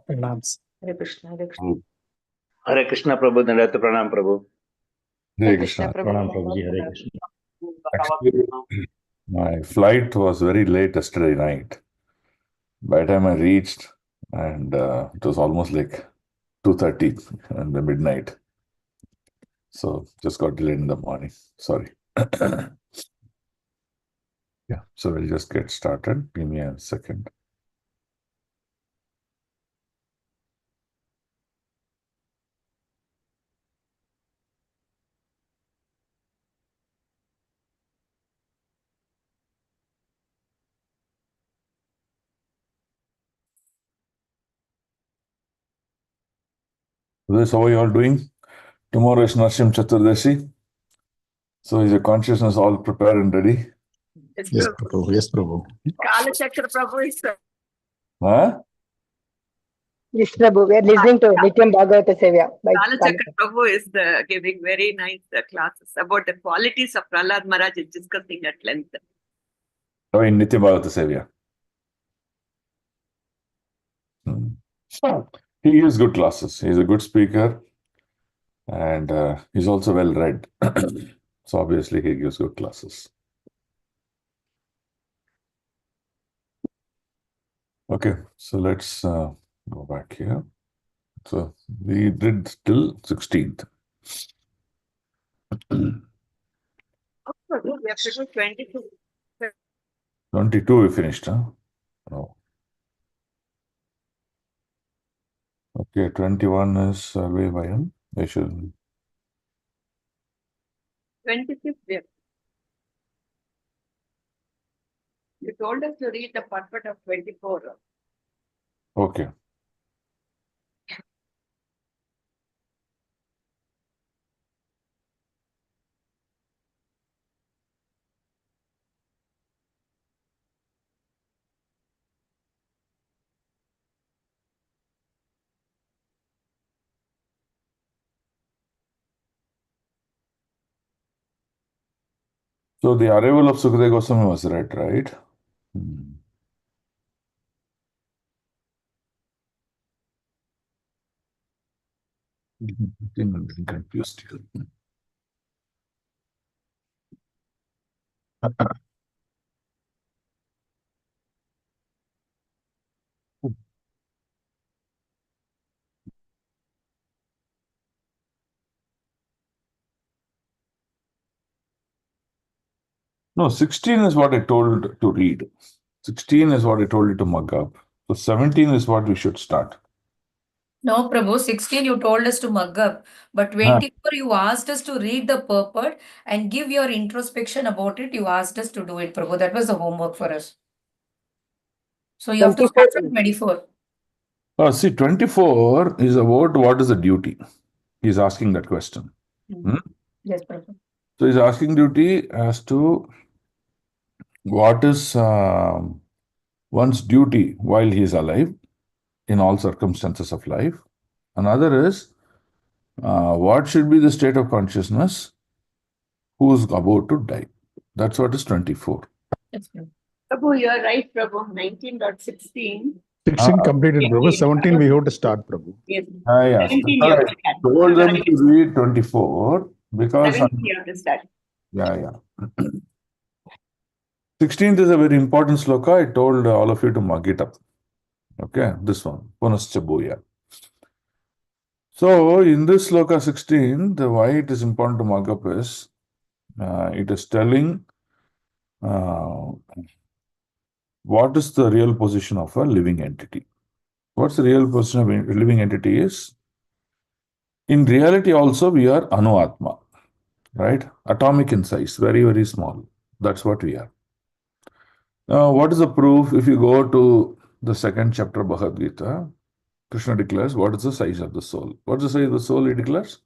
Pranams. Hare Krishna, Hare Krishna. Hare Krishna Prabhu, Dandavat Pranam Prabhu. Hare Krishna. Pranam Prabhuji, Hare Krishna. Actually, my flight was very late yesterday night. By the time I reached, and it was almost like 2:30 in the midnight. So just got delayed in the morning. Sorry. Yeah, so we'll just get started. Give me a second. This, how are you all doing? Tomorrow is Narsim Chaturdashi. So is your consciousness all prepared and ready? Yes, Prabhu. Yes, Prabhu. Kala Chakra Prabhu is Huh? Yes, Prabhu. We are listening to Nityam Bhagavata Sevya by Kala Kala. Chakra Prabhu is giving very nice classes about the qualities of Prahlad Maharaj is discussing at length. Oh, in Nitya Bhagavata Sevya. He gives good classes. He's a good speaker and he's also well read. So obviously he gives good classes. Okay, so let's go back here. So we did till 16th. Oh, Prabhu, we have to do 22. 22 we finished, huh? No. Okay, 21 is Sarve Vayam. We should. 25th, you told us to read the purport of 24. Okay. So the arrival of Sukadeva Goswami was read, right? I'm getting confused here. No, 16 is what I told to read. 16 is what I told you to mug up. So 17 is what we should start. No, Prabhu, 16 you told us to mug up, but 24 you asked us to read the purport and give your introspection about it. You asked us to do it, Prabhu. That was the homework for us. So you have to 24. start from 24. See, 24 is about what is the duty. He's asking that question. Yes, Prabhu. So he's asking duty as to what is one's duty while he is alive in all circumstances of life. Another is what should be the state of consciousness who is about to die. That's what is 24. Yes, Prabhu. Prabhu, you are right, Prabhu. 19.16. 16 completed, Prabhu. 17 we have to start, Prabhu. Yes. Yes. 17 I you have to start. told them to read 24 because 17 you have to start. yeah. 16th is a very important sloka. I told all of you to mug it up. Okay, this one, Punascha Bhuya. So in this sloka 16, why it is important to mug up is it is telling what is the real position of a living entity. What's the real position of a living entity is? In reality also we are Anuatma, right? Atomic in size, very, very small. That's what we are. Now, what is the proof? If you go to the second chapter of Bhagavad Gita, Krishna declares what is the size of the soul. What is the size of the soul he declares?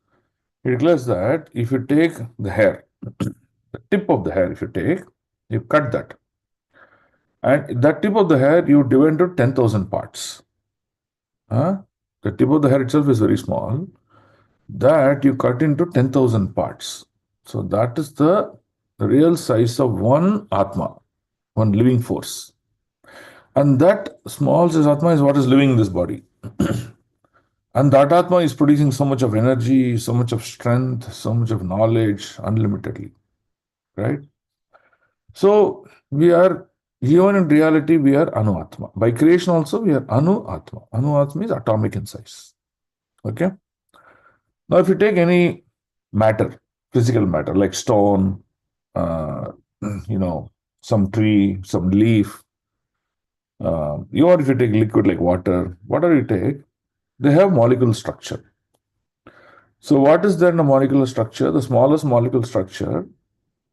He declares that if you take the hair, the tip of the hair, if you take, you cut that. And that tip of the hair, you divide into 10,000 parts. The tip of the hair itself is very small. That you cut into 10,000 parts. So that is the real size of one Atma, one living force. And that small size Atma is what is living in this body. And that Atma is producing so much of energy, so much of strength, so much of knowledge, unlimitedly. Right? So we are, even in reality, we are Anu Atma. By creation also, we are Anu Atma. Anu Atma is atomic in size. Okay? Now, if you take any matter, physical matter, like stone, uh, some tree, some leaf, or if you take liquid like water, whatever you take, they have molecular structure. So what is then the molecular structure? The smallest molecular structure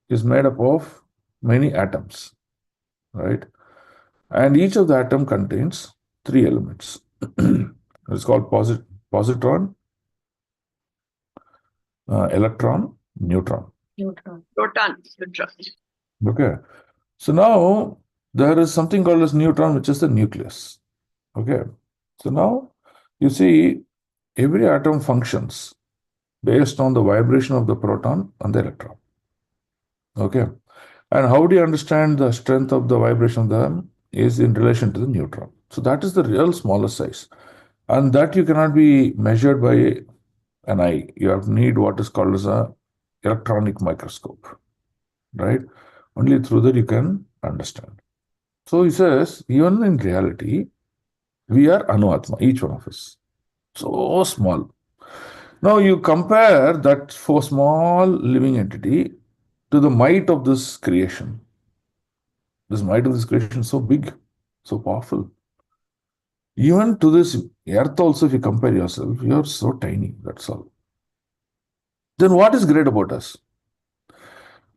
is made up of many atoms, right? And each of the atom contains three elements. It's called positron, electron, neutron. Proton. Okay. So now there is something called as neutron, which is the nucleus. Okay. So now you see every atom functions based on the vibration of the proton and the electron. Okay. And how do you understand the strength of the vibration of them is in relation to the neutron. So that is the real smallest size. And that you cannot be measured by an eye. You have need what is called as a electronic microscope, right? Only through that you can understand. So he says, even in reality, we are Anu-Atma, each one of us. So small. Now you compare that for small living entity to the might of this creation. This might of this creation is so big, so powerful. Even to this earth also, if you compare yourself, you are so tiny, that's all. Then what is great about us?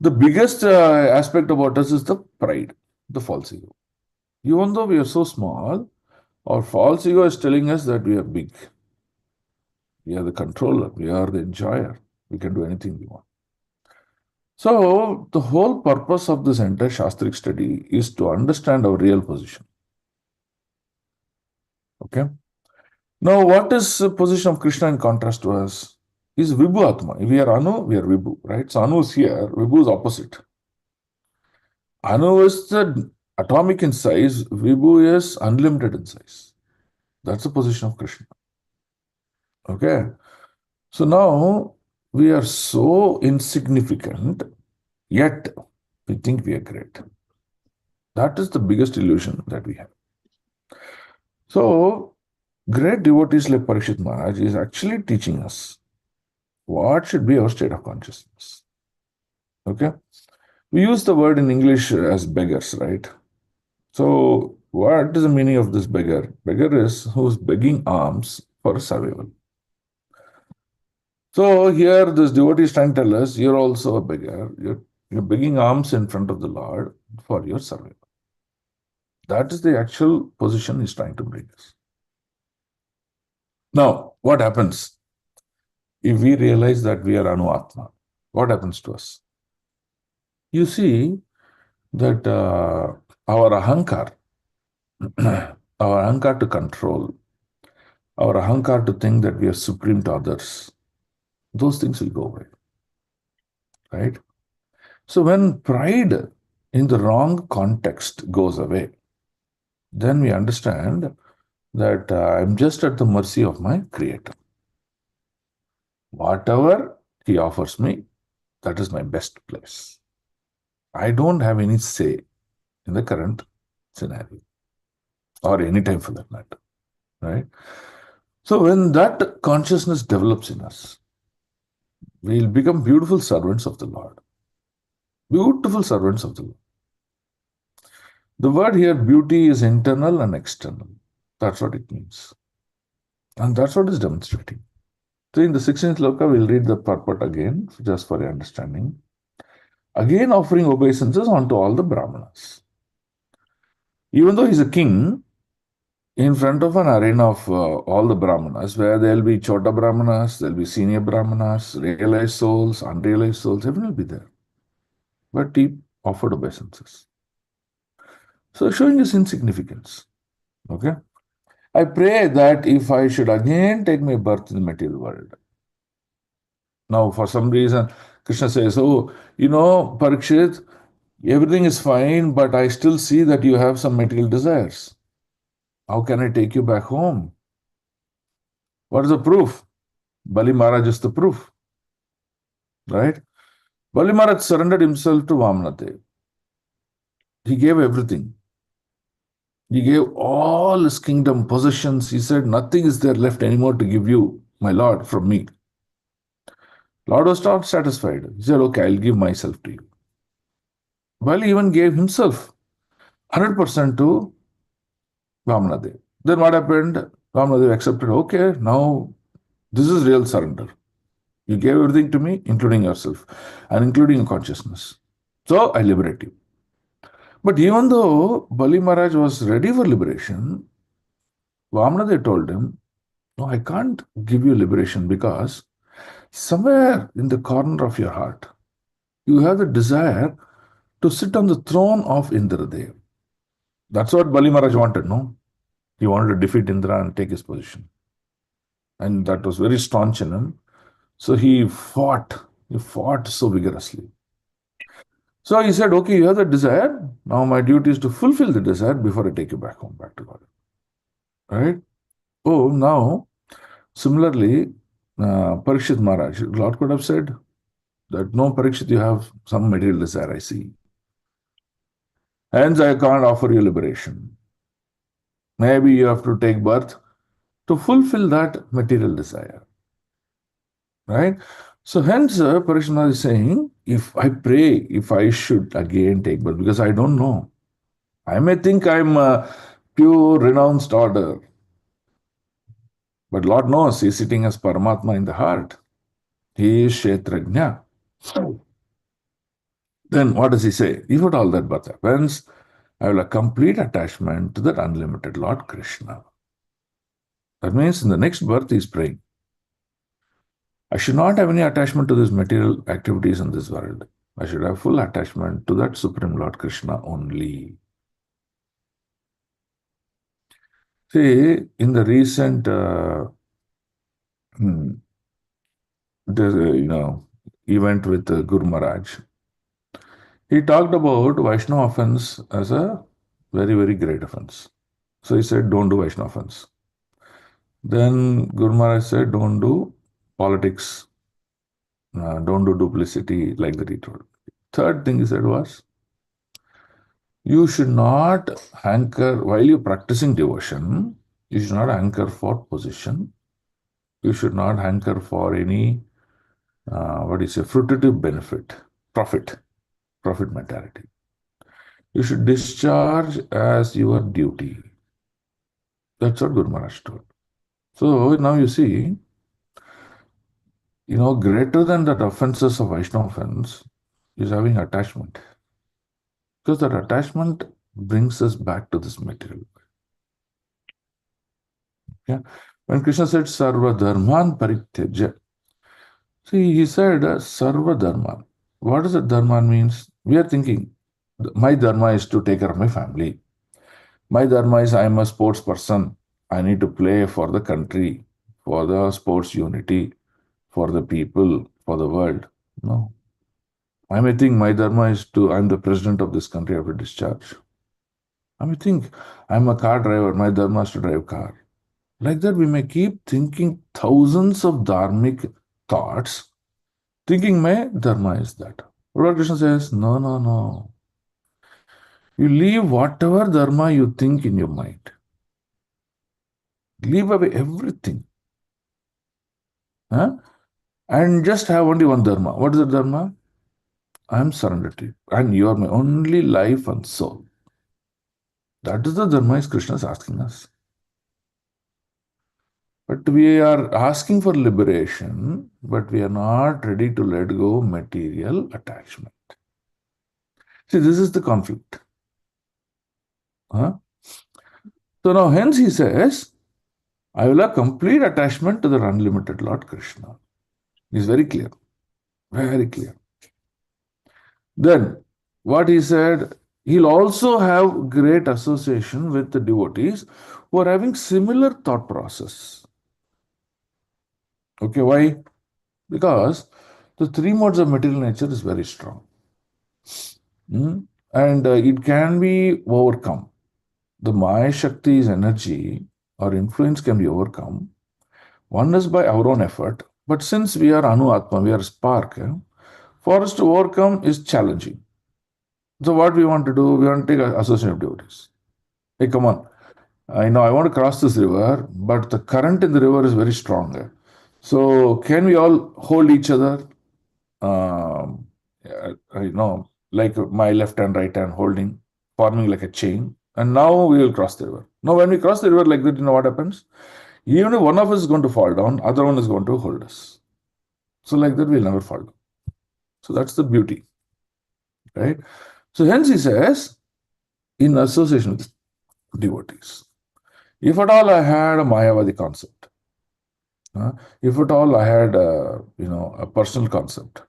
The biggest aspect about us is the pride, the false ego. Even though we are so small, our false ego is telling us that we are big. We are the controller, we are the enjoyer, we can do anything we want. So, the whole purpose of this entire Shastric study is to understand our real position. Okay? Now, what is the position of Krishna in contrast to us? Is Vibhu Atma. If we are Anu, we are Vibhu, right? So, Anu is here, Vibhu is opposite. Anu is the atomic in size, Vibhu is unlimited in size. That's the position of Krishna. Okay? So, now we are so insignificant, yet we think we are great. That is the biggest illusion that we have. So, great devotees like Parikshit Maharaj is actually teaching us what should be our state of consciousness. Okay? We use the word in English as beggars, right? So, what is the meaning of this beggar? Beggar is who's begging alms for survival. So, here this devotee is trying to tell us you're also a beggar. You're begging alms in front of the Lord for your survival. That is the actual position he's trying to bring us. Now, what happens if we realize that we are Anu Atma? What happens to us? You see that our ahankar, our ahankar to control, our ahankar to think that we are supreme to others, those things will go away. Right? So when pride in the wrong context goes away, then we understand that I'm just at the mercy of my Creator. Whatever He offers me, that is my best place. I don't have any say in the current scenario, or any time for that matter, right? So when that consciousness develops in us, we'll become beautiful servants of the Lord. Beautiful servants of the Lord. The word here, beauty, is internal and external. That's what it means. And that's what is demonstrating. So in the 16th sloka, we'll read the purport again, just for your understanding. Again offering obeisances unto all the Brahmanas. Even though he's a king, in front of an arena of all the Brahmanas, where there'll be Chota Brahmanas, there'll be senior Brahmanas, realized souls, unrealized souls, everyone will be there. But he offered obeisances. So showing his insignificance. Okay? I pray that if I should again take my birth in the material world. Now, for some reason, Krishna says, oh, Parikshit, everything is fine, but I still see that you have some material desires. How can I take you back home? What is the proof? Bali Maharaj is the proof. Right? Bali Maharaj surrendered himself to Vamanadev. He gave everything. He gave all his kingdom, possessions. He said, nothing is there left anymore to give you, my Lord, from me. Lord was not satisfied. He said, okay, I'll give myself to you. Bali even gave himself 100% to Vamanadev. Then what happened? Vamanadev accepted, okay, now this is real surrender. You gave everything to me, including yourself and including your consciousness. So I liberate you. But even though Bali Maharaj was ready for liberation, Vamanadev told him, no, I can't give you liberation because somewhere in the corner of your heart, you have the desire to sit on the throne of Indradev. That's what Bali Maharaj wanted, no? He wanted to defeat Indra and take his position. And that was very staunch in him. So he fought so vigorously. So he said, okay, you have the desire. Now my duty is to fulfill the desire before I take you back home, back to God. Right? Oh, now, similarly, Parikshit Maharaj, Lord could have said that, no, Parikshit, you have some material desire, I see. Hence, I can't offer you liberation. Maybe you have to take birth to fulfill that material desire. Right? So hence, Parikshit Maharaj is saying, if I pray, if I should again take birth, because I don't know. I may think I'm a pure, renounced order. But Lord knows, He is sitting as Paramatma in the heart. He is Kshetrajna. Then what does He say? If at all that birth happens, I will have complete attachment to that unlimited Lord Krishna. That means in the next birth He is praying, I should not have any attachment to these material activities in this world. I should have full attachment to that Supreme Lord Krishna only. See, in the recent event with Guru Maharaj, he talked about Vaishnava offense as a very, very great offense. So he said, don't do Vaishnava offense. Then Guru Maharaj said, don't do politics, don't do duplicity, like that he told. Third thing he said was, you should not hanker, while you're practicing devotion, you should not hanker for position. You should not hanker for any, fruitive benefit, profit mentality. You should discharge as your duty. That's what Guru Maharaj told. So now you see, greater than that offenses of Vaishnava offense is having attachment. Because that attachment brings us back to this material world. Yeah? When Krishna said, Sarva Dharman Parityajya, see, he said, Sarva Dharman. What does that Dharman means? We are thinking, my Dharma is to take care of my family. My Dharma is I am a sports person. I need to play for the country, for the sports unity, for the people, for the world. No. I may think my Dharma is I'm the president of this country, I have to discharge. I may think I'm a car driver, my Dharma is to drive car. Like that, we may keep thinking thousands of dharmic thoughts, thinking my Dharma is that. Lord Krishna says, no. You leave whatever Dharma you think in your mind. Leave away everything. And just have only one Dharma. What is the Dharma? I am surrendered to you. And you are my only life and soul. That is the Dharma Krishna is asking us. But we are asking for liberation, but we are not ready to let go material attachment. See, this is the conflict. So now hence he says, I will have complete attachment to the unlimited Lord Krishna. It's very clear. Very clear. Then, what he said, he'll also have great association with the devotees who are having similar thought process. Okay, why? Because the three modes of material nature is very strong. And it can be overcome. the Maya Shakti's energy or influence can be overcome. One is by our own effort, but since we are Anu Atma, we are spark, for us to overcome is challenging. So what we want to do, we want to take association of devotees. Hey, come on. I know I want to cross this river, but the current in the river is very strong. So can we all hold each other? Like my left hand, right hand holding, forming like a chain. And now we will cross the river. Now, when we cross the river like that, you know what happens? Even if one of us is going to fall down, other one is going to hold us. So like that, we'll never fall down. So that's the beauty, right? So hence he says, in association with devotees. If at all I had a Mayavadi concept, if at all I had a personal concept,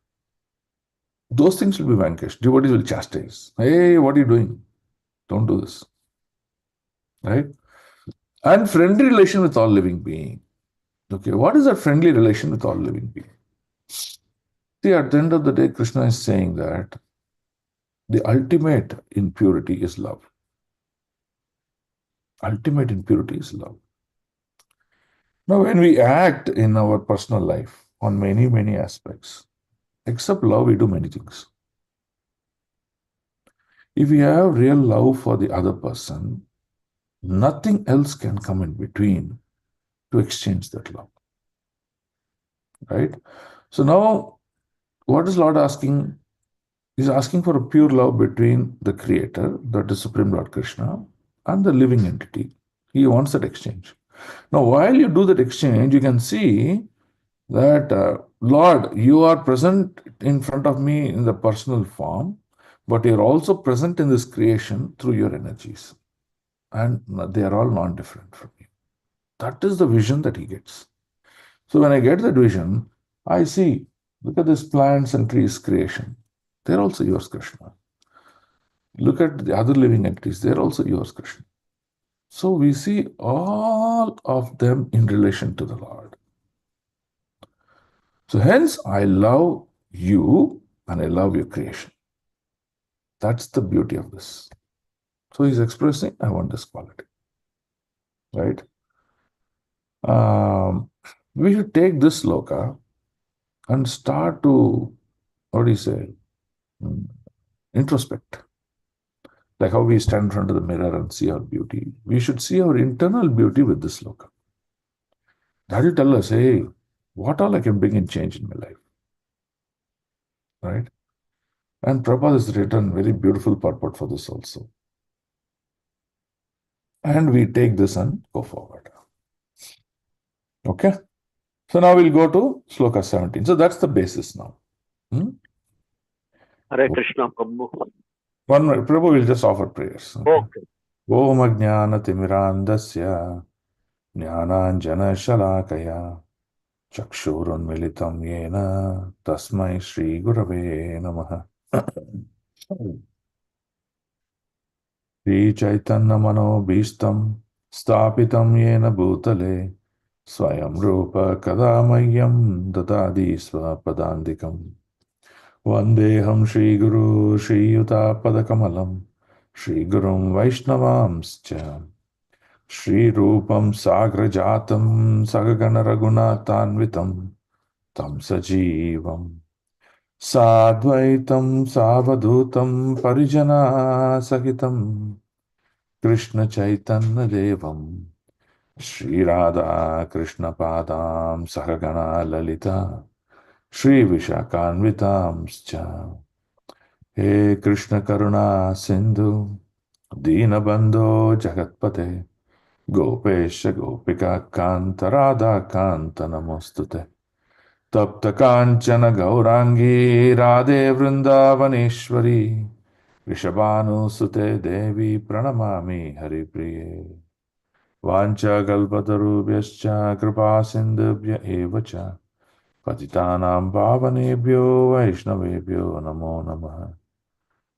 those things will be vanquished. Devotees will chastise. Hey, what are you doing? Don't do this. Right? And friendly relation with all living being. Okay, what is a friendly relation with all living being? See, at the end of the day, Krishna is saying that the ultimate in purity is love. Ultimate in purity is love. Now, when we act in our personal life on many, many aspects, except love, we do many things. If we have real love for the other person, nothing else can come in between to exchange that love. Right? So now, what is Lord asking? He's asking for a pure love between the Creator, that is Supreme Lord Krishna, and the living entity. He wants that exchange. Now, while you do that exchange, you can see that, Lord, you are present in front of me in the personal form, but you're also present in this creation through your energies. And they are all non-different from you. That is the vision that he gets. So when I get that vision, I see, look at this plants and trees creation. They're also yours, Krishna. Look at the other living entities. They're also yours, Krishna. So we see all of them in relation to the Lord. So hence, I love you and I love your creation. That's the beauty of this. So he's expressing, I want this quality. Right? We should take this sloka and start to, what do you say, introspect. Like how we stand in front of the mirror and see our beauty. We should see our internal beauty with this sloka. That will tell us, hey, what all I can bring in change in my life. Right? And Prabhupada has written very beautiful purport for this also. And we take this and go forward. Okay? So now we'll go to sloka 17. So that's the basis now. Hare Krishna, Prabhu. One minute, Prabhu will just offer prayers. Okay. Om Ajnana Timirandasya Jnananjana Shalakaya Chakshurun Militam Yena Tasmai Shri Gurave Namaha. Shri Chaitanya Mano Bhishtam Stapitam Yena Bhutale Swayam Rupa Kadamayam Dadadi Swapadandikam Vandeham Shri Guru Shri Yuta Padakamalam Shri Gurum Vaishnavamscha Shri Rupam Sagrajatam Sagagana Raghunatanvitam Tam Sajivam Sadvaitam Savadhutam Parijana Sahitam Krishna Chaitanya Devam Shri Radha Krishna Padam Sahagana Lalita Shri Vishakanvitamscha He Krishna Karuna Sindhu Dinabandho Jagatpate Gopesha Gopika Kanta Radha Kanta Namostute Tapta Kanchana Gaurangi Radhe Vrindavaneshwari Rishabhanu Sute Devi Pranamami Haripriye Vancha Kalpatarubhyascha Kripa Sindhubhya Evacha Patitanam Pavanebhyo Vaishnavebhyo Namo Namaha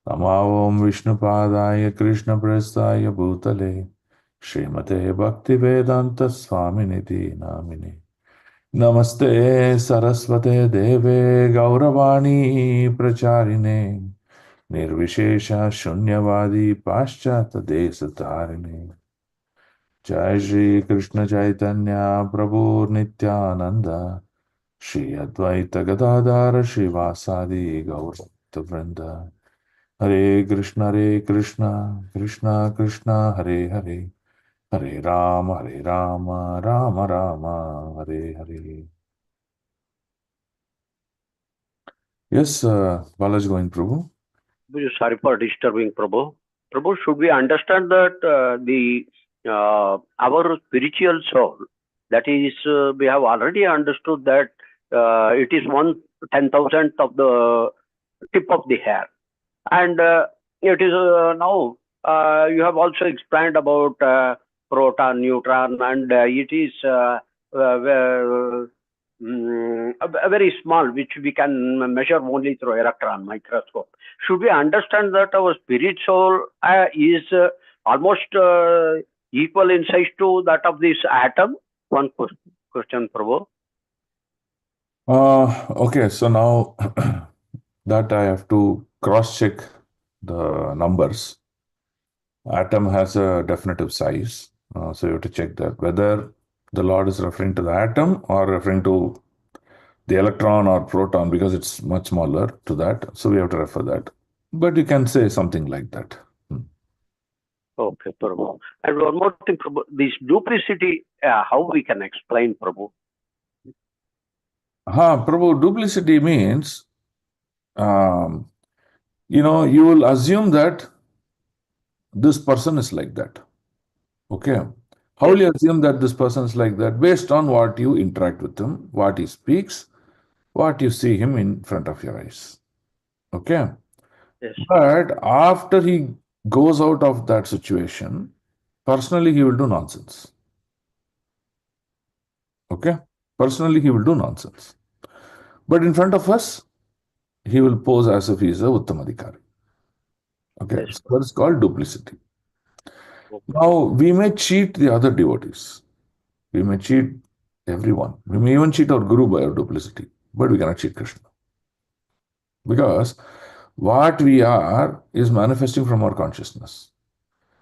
Namo Om Vishnupadaya Krishna Prestaya Bhutale Srimate Bhaktivedanta Swaminiti Namine Namaste Saraswate Deve Gauravani Pracharine Nirvishesha Shunyavadi Paschata Desatarine. Jai Shri Krishna Chaitanya Prabhu Nityananda Shri Advaita Gadadhara Shivasadi Gaurata Vrinda. Hare Krishna, Krishna Krishna, Hare Hare, Hare Rama, Rama Rama, Hare Hare. Yes, Balaji going, Prabhu. Sorry for disturbing, Prabhu. Prabhu, should we understand that our spiritual soul, that is, we have already understood that it is 1/10,000th of the tip of the hair, and it is now you have also explained about proton, neutron, and it is very small, which we can measure only through electron microscope. Should we understand that our spirit soul is almost equal in size to that of this atom? One question, Prabhu. Okay, so now that I have to cross-check the numbers. Atom has a definitive size, so you have to check that whether the Lord is referring to the atom or referring to the electron or proton, because it's much smaller to that. So we have to refer that. But you can say something like that. Okay, Prabhu. And one more thing, Prabhu. This duplicity, how we can explain, Prabhu? Prabhu, duplicity means, you will assume that this person is like that. Okay. How will you assume that this person is like that? Based on what you interact with him, what he speaks, what you see him in front of your eyes. Okay. Yes. But after he goes out of that situation, personally he will do nonsense. Okay. Personally he will do nonsense. But in front of us, he will pose as if he is a Uttamadhikari. Okay. Yes. So that is called duplicity. Okay. Now, we may cheat the other devotees. We may cheat everyone. We may even cheat our Guru by our duplicity. But we cannot cheat Krishna. Because what we are is manifesting from our consciousness.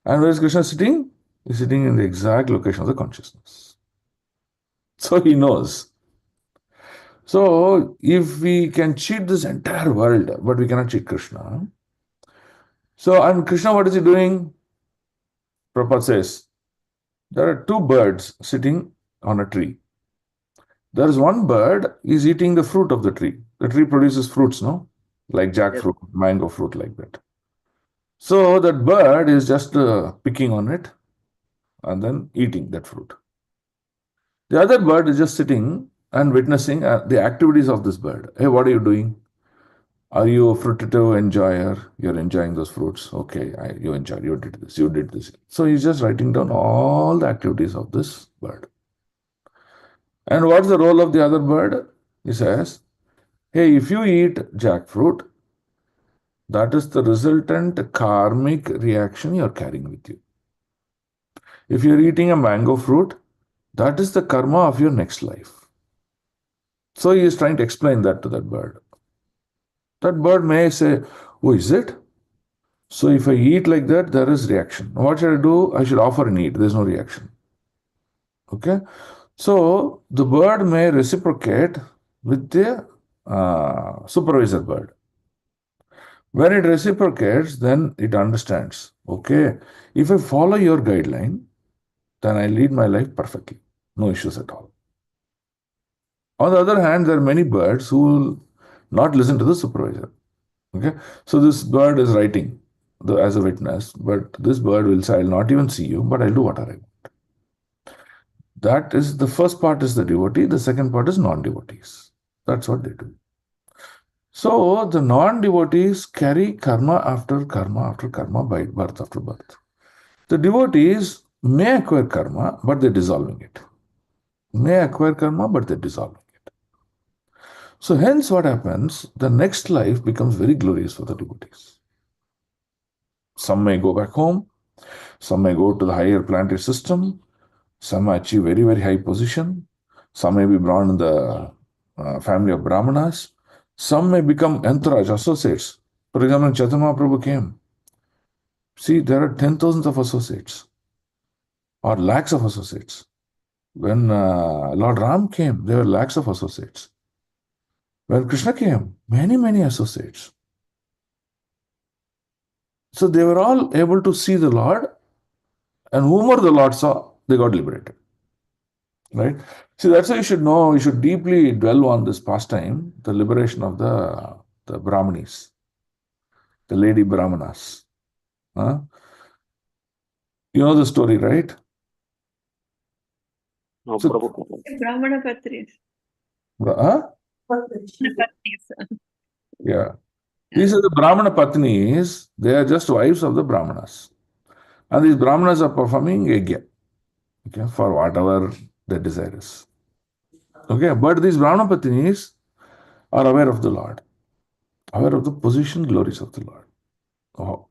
And where is Krishna sitting? He's sitting in the exact location of the consciousness. So he knows. So if we can cheat this entire world, but we cannot cheat Krishna. So, and Krishna, what is he doing? Prabhupada says, there are two birds sitting on a tree. There is one bird is eating the fruit of the tree. The tree produces fruits, no? Like jackfruit, mango fruit, like that. So that bird is just picking on it and then eating that fruit. The other bird is just sitting and witnessing the activities of this bird. Hey, what are you doing? Are you a fruitative enjoyer? You're enjoying those fruits. Okay, you enjoyed, you did this, you did this. So he's just writing down all the activities of this bird. And what's the role of the other bird? He says, hey, if you eat jackfruit, that is the resultant karmic reaction you're carrying with you. If you're eating a mango fruit, that is the karma of your next life. So he is trying to explain that to that bird. That bird may say, oh, is it? So if I eat like that, there is reaction. What should I do? I should offer and eat. There's no reaction. Okay? So the bird may reciprocate with the supervisor bird. When it reciprocates, then it understands, okay, if I follow your guideline, then I lead my life perfectly. No issues at all. On the other hand, there are many birds who will not listen to the supervisor. Okay, so this bird is writing as a witness, but this bird will say, I'll not even see you, but I'll do whatever I want. That is, the first part is the devotee, the second part is non-devotees. That's what they do. So the non-devotees carry karma after karma after karma by birth after birth. The devotees may acquire karma, but they're dissolving it. May acquire karma, but they're dissolving it. So hence what happens, the next life becomes very glorious for the devotees. Some may go back home, some may go to the higher planetary system, some may achieve very, very high position, some may be born in the family of Brahmanas, some may become entourage associates For example, when Chaitanya Mahaprabhu came, see, there are 10,000s of associates or lakhs of associates. When Lord Ram came, there were lakhs of associates. When Krishna came, many, many associates. So they were all able to see the Lord, and whomever the Lord saw, they got liberated. Right? See, that's why you should know, you should deeply dwell on this pastime, the liberation of the Brahmanis, the lady Brahmanas. Huh? You know the story, right? No, So, Prabhu. Brahmana Patris. huh? Patris. Yeah. These are the Brahmana Patnis, they are just wives of the Brahmanas. And these Brahmanas are performing yajna, okay, for whatever their desire is. Okay, but these Brahmana Patnis are aware of the Lord, aware of the position glories of the Lord. Oh,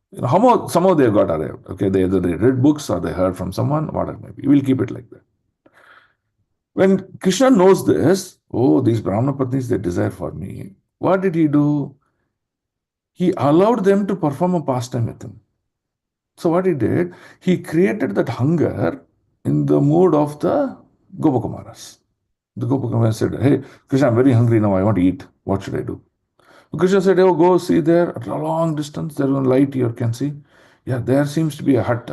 somehow they got arrived. Okay, they either they read books or they heard from someone, whatever it may be. We'll keep it like that. When Krishna knows this, oh, these Brahmana Patnis, they desire for me. What did he do? He allowed them to perform a pastime with him. So what he did, he created that hunger in the mood of the Gopakumaras. The Gopakumaras said, hey, Krishna, I'm very hungry now, I want to eat. What should I do? Krishna said, oh, go see there at a long distance, there's one light you can see. Yeah, there seems to be a hut.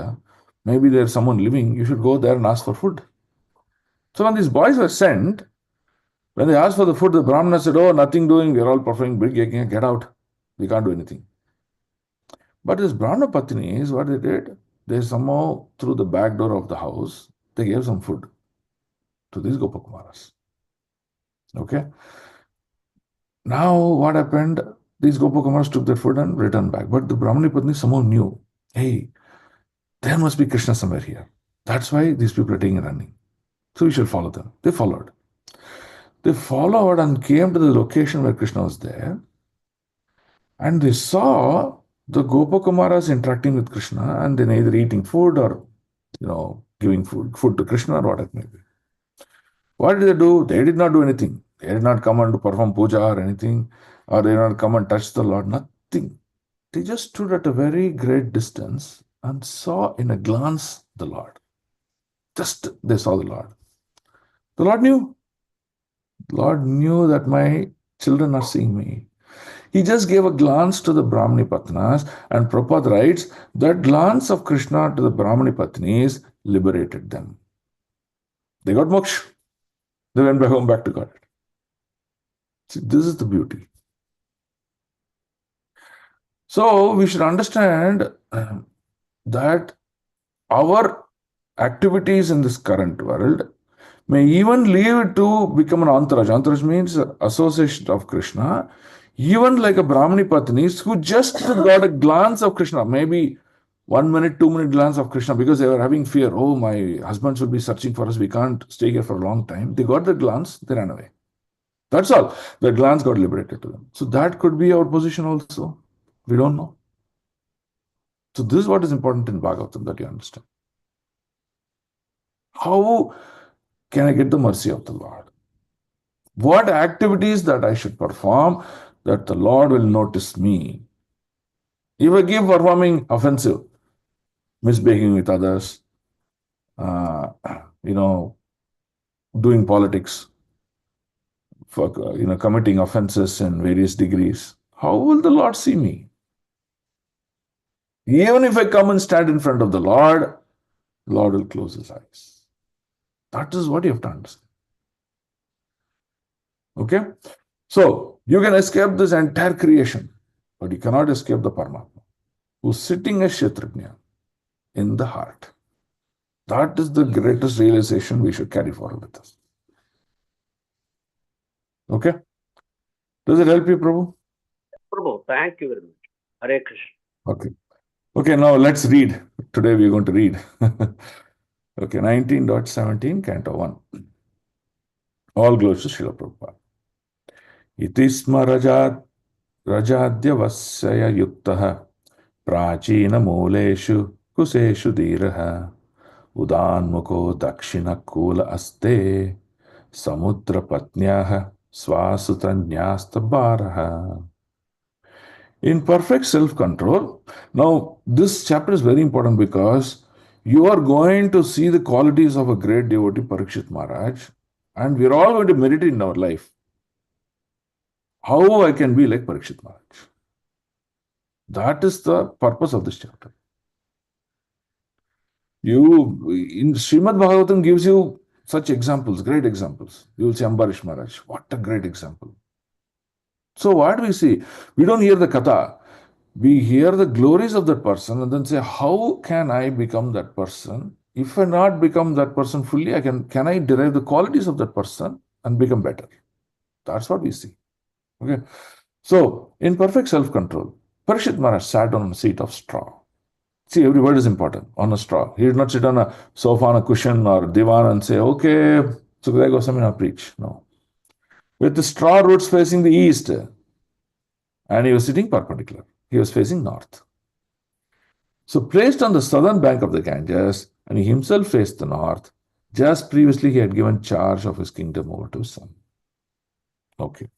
Maybe there's someone living. You should go there and ask for food. So when these boys were sent, when they asked for the food, the Brahmana said, oh, nothing doing. We're all performing big yajna. Get out. We can't do anything. But this Brahmana Patnis, what they did, they somehow, through the back door of the house, they gave some food to these Gopakumaras. Okay? Now, what happened? These Gopakumaras took their food and returned back. But the Brahmana Patni somehow knew, hey, there must be Krishna somewhere here. That's why these people are taking and running. So we should follow them. They followed. They followed and came to the location where Krishna was there. And they saw the Gopakumaras interacting with Krishna and then either eating food or, giving food to Krishna or what it may be. What did they do? They did not do anything. They did not come and to perform puja or anything, or they did not come and touch the Lord. Nothing. They just stood at a very great distance and saw in a glance the Lord. Just they saw the Lord. The Lord knew. The Lord knew that my children are seeing me. He just gave a glance to the Brahmani Patnas, and Prabhupada writes that glance of Krishna to the Brahmani Patnis liberated them. They got moksha. They went back home, back to God. See, this is the beauty. So we should understand that our activities in this current world may even lead to become an entourage. Entourage means association of Krishna. Even like a Brahmani Patnis who just got a glance of Krishna, maybe 1 minute, 2 minute glance of Krishna, because they were having fear. Oh, my husband should be searching for us. We can't stay here for a long time. They got the glance, they ran away. That's all. The glance got liberated to them. So that could be our position also. We don't know. So this is what is important in Bhagavatam, that you understand. How can I get the mercy of the Lord? What activities that I should perform that the Lord will notice me? If I keep performing offensive, misbehaving with others, doing politics, for committing offenses in various degrees, how will the Lord see me? Even if I come and stand in front of the Lord will close his eyes. That is what you have to understand. Okay? So, you can escape this entire creation, but you cannot escape the Paramatma, who's sitting as Kshetrajna in the heart. That is the greatest realization we should carry forward with us. Okay? Does it help you, Prabhu? Prabhu, thank you very much. Hare Krishna. Okay. Okay, now let's read. Today we are going to read. Okay, 19.17, Canto 1. All glories to Srila Prabhupada. Iti sma rajadyavasya yuktaha prachina muleshu kuseshu dhiraha udanmuko dakshina kula aste samudra patnyaha swasutanyasta baraha. In perfect self-control, now this chapter is very important because you are going to see the qualities of a great devotee, Parikshit Maharaj, and we're all going to meditate in our life. How I can be like Parikshit Maharaj. That is the purpose of this chapter. In Srimad Bhagavatam gives you such examples, great examples. You will see Ambarish Maharaj. What a great example. So what do we see? We don't hear the katha. We hear the glories of that person and then say, how can I become that person? If I not become that person fully, can I derive the qualities of that person and become better? That's what we see. Okay. So in perfect self-control, Parikshit Maharaj sat on a seat of straw. See, every word is important. On a straw. He did not sit on a sofa, on a cushion or divan and say, okay, Sukadeva Goswami now preach. No. With the straw roots facing the east, and he was sitting perpendicular. He was facing north. So placed on the southern bank of the Ganges, and he himself faced the north, just previously he had given charge of his kingdom over to his son. Okay.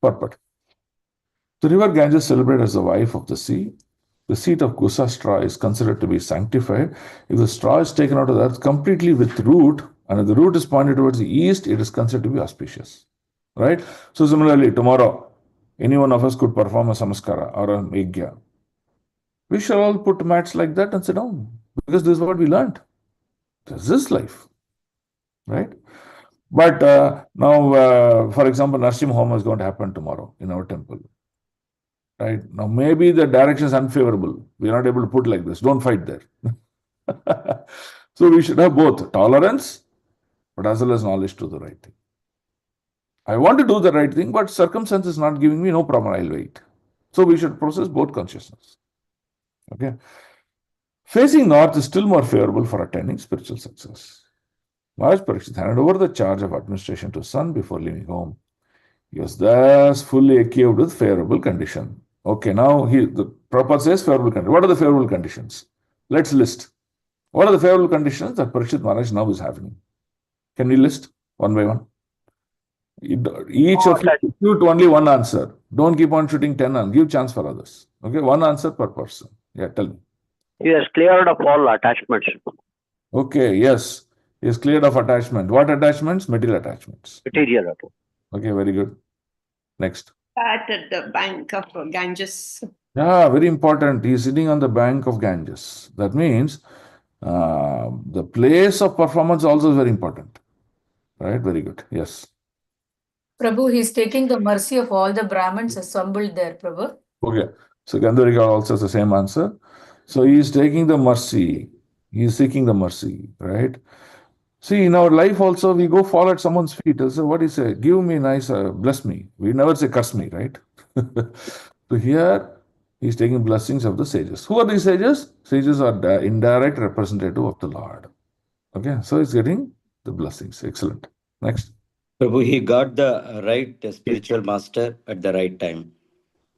Purport. The river Ganges celebrated as the wife of the sea. The seat of Kusa straw is considered to be sanctified. If the straw is taken out of the earth completely with root, and if the root is pointed towards the east, it is considered to be auspicious. Right? So similarly, tomorrow, any one of us could perform a samaskara or a yajna. We shall all put mats like that and sit down. Because this is what we learned. This is life. Right? But now, for example, Narsimha Homa is going to happen tomorrow in our temple. Right? Now, maybe the direction is unfavorable. We are not able to put like this. Don't fight there. So we should have both tolerance, but as well as knowledge to do the right thing. I want to do the right thing, but circumstance is not giving me, no problem, I'll wait. So we should process both consciousness. Okay. Facing north is still more favorable for attaining spiritual success. Maharaj Parikshit handed over the charge of administration to his son before leaving home. He was thus fully equipped with favorable condition. Okay, now the Prabhupada says favorable condition. What are the favorable conditions? Let's list. What are the favorable conditions that Parikshit Maharaj now is having? Can we list one by one? Each of you shoot only one answer. Don't keep on shooting 10 and give chance for others. Okay, one answer per person. Yeah, tell me. He has cleared of all attachments. Okay, yes. He is cleared of attachment. What attachments? Material attachments. Material attachments. Okay, very good. Next. Sat at the bank of Ganges. Yeah, very important. He is sitting on the bank of Ganges. That means the place of performance also is very important. Right? Very good. Yes. Prabhu, he's taking the mercy of all the Brahmins assembled there, Prabhu. Okay. So Gandharika also has the same answer. So he is taking the mercy. He is seeking the mercy. Right? See, in our life also, we go fall at someone's feet. So what do you say? Give me nice, bless me. We never say curse me, right? So here, he's taking blessings of the sages. Who are these sages? Sages are the indirect representative of the Lord. Okay, so he's getting the blessings. Excellent. Next. Prabhu, he got the right spiritual master at the right time.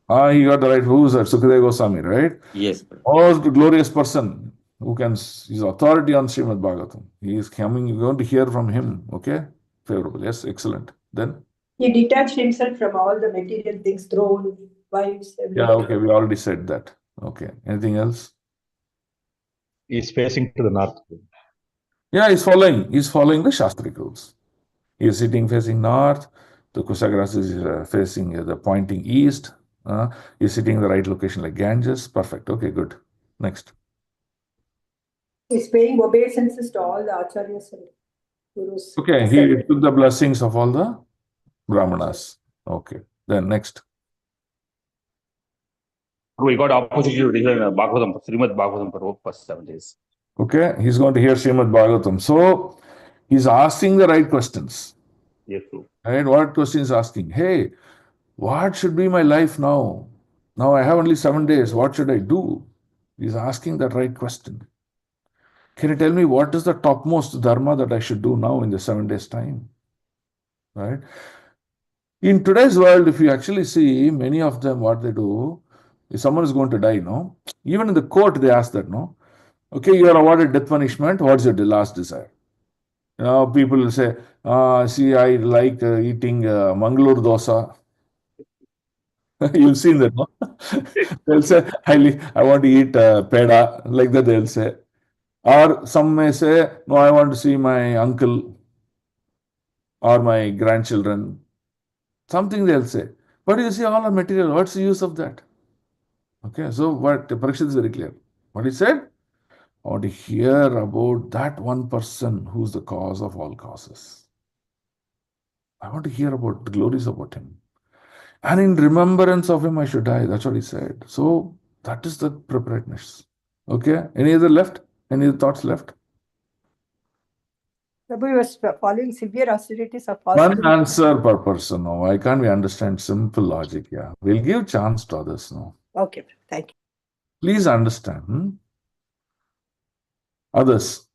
He got the right. Who's that? Sukadeva Goswami, right? Yes, Prabhu. Most glorious person who can, his authority on Srimad Bhagavatam. He is coming, you're going to hear from him. Okay? Favorable. Yes, excellent. Then? He detached himself from all the material things, throne, wives, everything. Yeah, okay, we already said that. Okay. Anything else? He's facing to the north. Yeah, he's following the Shastric rules. He is sitting facing north. The Kusagras is facing the pointing east. He's sitting in the right location like Ganges. Perfect. Okay, good. Next. He's paying obeisances to all the acharyas and gurus. Okay, he took the blessings of all the Brahmanas. Okay, then next. We got opportunity to listen Bhagavatham, Srimad Bhagavatham for first 7 days. Okay, he's going to hear Srimad Bhagavatam. So, he's asking the right questions. Yes, true. Right? What question is asking? Hey, what should be my life now? Now I have only 7 days. What should I do? He's asking that right question. Can you tell me what is the topmost dharma that I should do now in the 7 days' time? Right? In today's world, if you actually see many of them, what they do, if someone is going to die, no? Even in the court, they ask that, no? Okay, you are awarded death punishment. What's your last desire? People will say, see, I like eating Mangalore dosa. You've seen that, no? They'll say, I want to eat peda, like that they'll say. Or some may say, no, I want to see my uncle or my grandchildren. Something they'll say. But you see, all are material. What's the use of that? Okay, so what Parikshit is very clear. What he said, I want to hear about that one person who's the cause of all causes. I want to hear about the glories about him. And in remembrance of him, I should die. That's what he said. So that is the preparedness. Okay, any other left? Any other thoughts left? Prabhu, you was following severe austerities of One fasting. answer per person. No, why can't we understand simple logic? Yeah, we'll give chance to others. No, Okay, thank you. please understand. Others.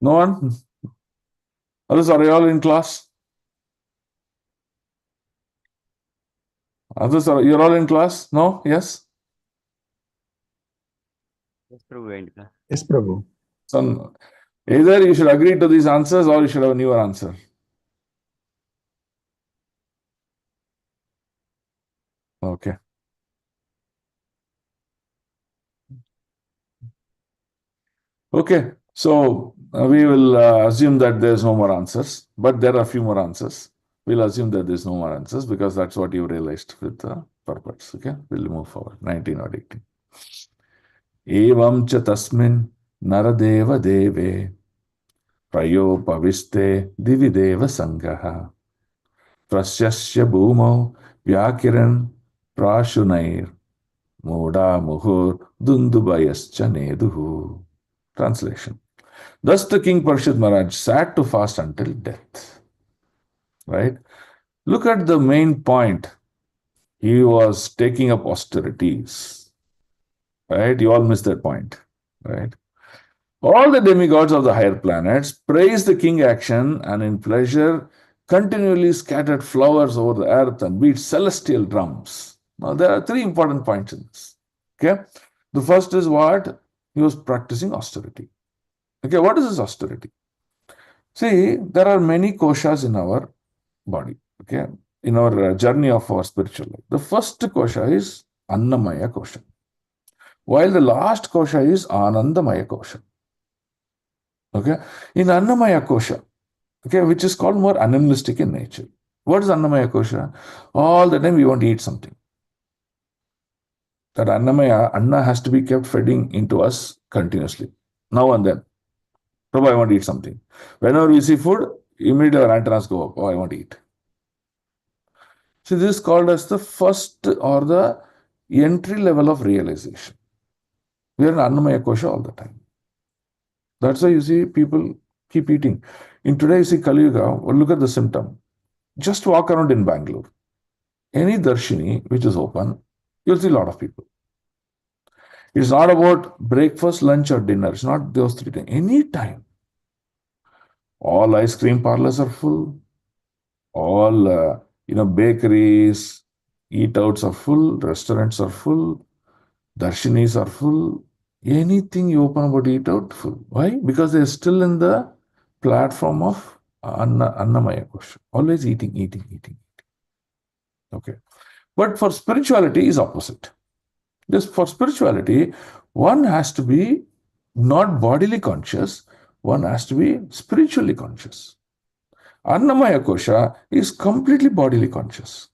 No one? Others, are you all in class? Others, you're all in class? No? Yes? Yes, Prabhu. Yes, Prabhu. So, either you should agree to these answers or you should have a newer answer. Okay. Okay. So we will assume that there's no more answers, but there are a few more answers. We'll assume that there's no more answers because that's what you realized with the purpose. Okay. We'll move forward. 19 or 18. Evam cha tasmin naradeva deve prayopaviste divideva sangaha prasyasya bhumau vyakiran prashunair moda muhur dundubayascha neduhu. Translation. Thus the King Parshid Maharaj sat to fast until death. Right? Look at the main point. He was taking up austerities. Right? You all missed that point. Right? All the demigods of the higher planets praised the king action and in pleasure continually scattered flowers over the earth and beat celestial drums. Now there are three important points in this. Okay? The first is what? He was practicing austerity. Okay, what is this austerity? See, there are many koshas in our body, okay, in our journey of our spiritual life. The first kosha is Annamaya kosha, while the last kosha is Anandamaya kosha. Okay, in Annamaya kosha, okay, which is called more animalistic in nature. What is Annamaya kosha? All the time we want to eat something. That Annamaya, Anna has to be kept feeding into us continuously, now and then. Prabhu, I want to eat something. Whenever we see food, immediately our antennas go up. Oh, I want to eat. So this is called as the first or the entry level of realization. We are in Annamaya Kosha all the time. That's why you see people keep eating. In today, you see Kali Yuga, well, look at the symptom. Just walk around in Bangalore. Any darshini which is open, you'll see a lot of people. It's not about breakfast, lunch, or dinner. It's not those three things. Any time. All ice cream parlors are full. All bakeries, eat-outs are full. Restaurants are full. Darshanis are full. Anything you open about eat-out, full. Why? Because they're still in the platform of Annamaya Kosha. Always eating. Okay. But for spirituality is opposite. Just for spirituality, one has to be not bodily conscious, one has to be spiritually conscious. Annamaya Kosha is completely bodily conscious.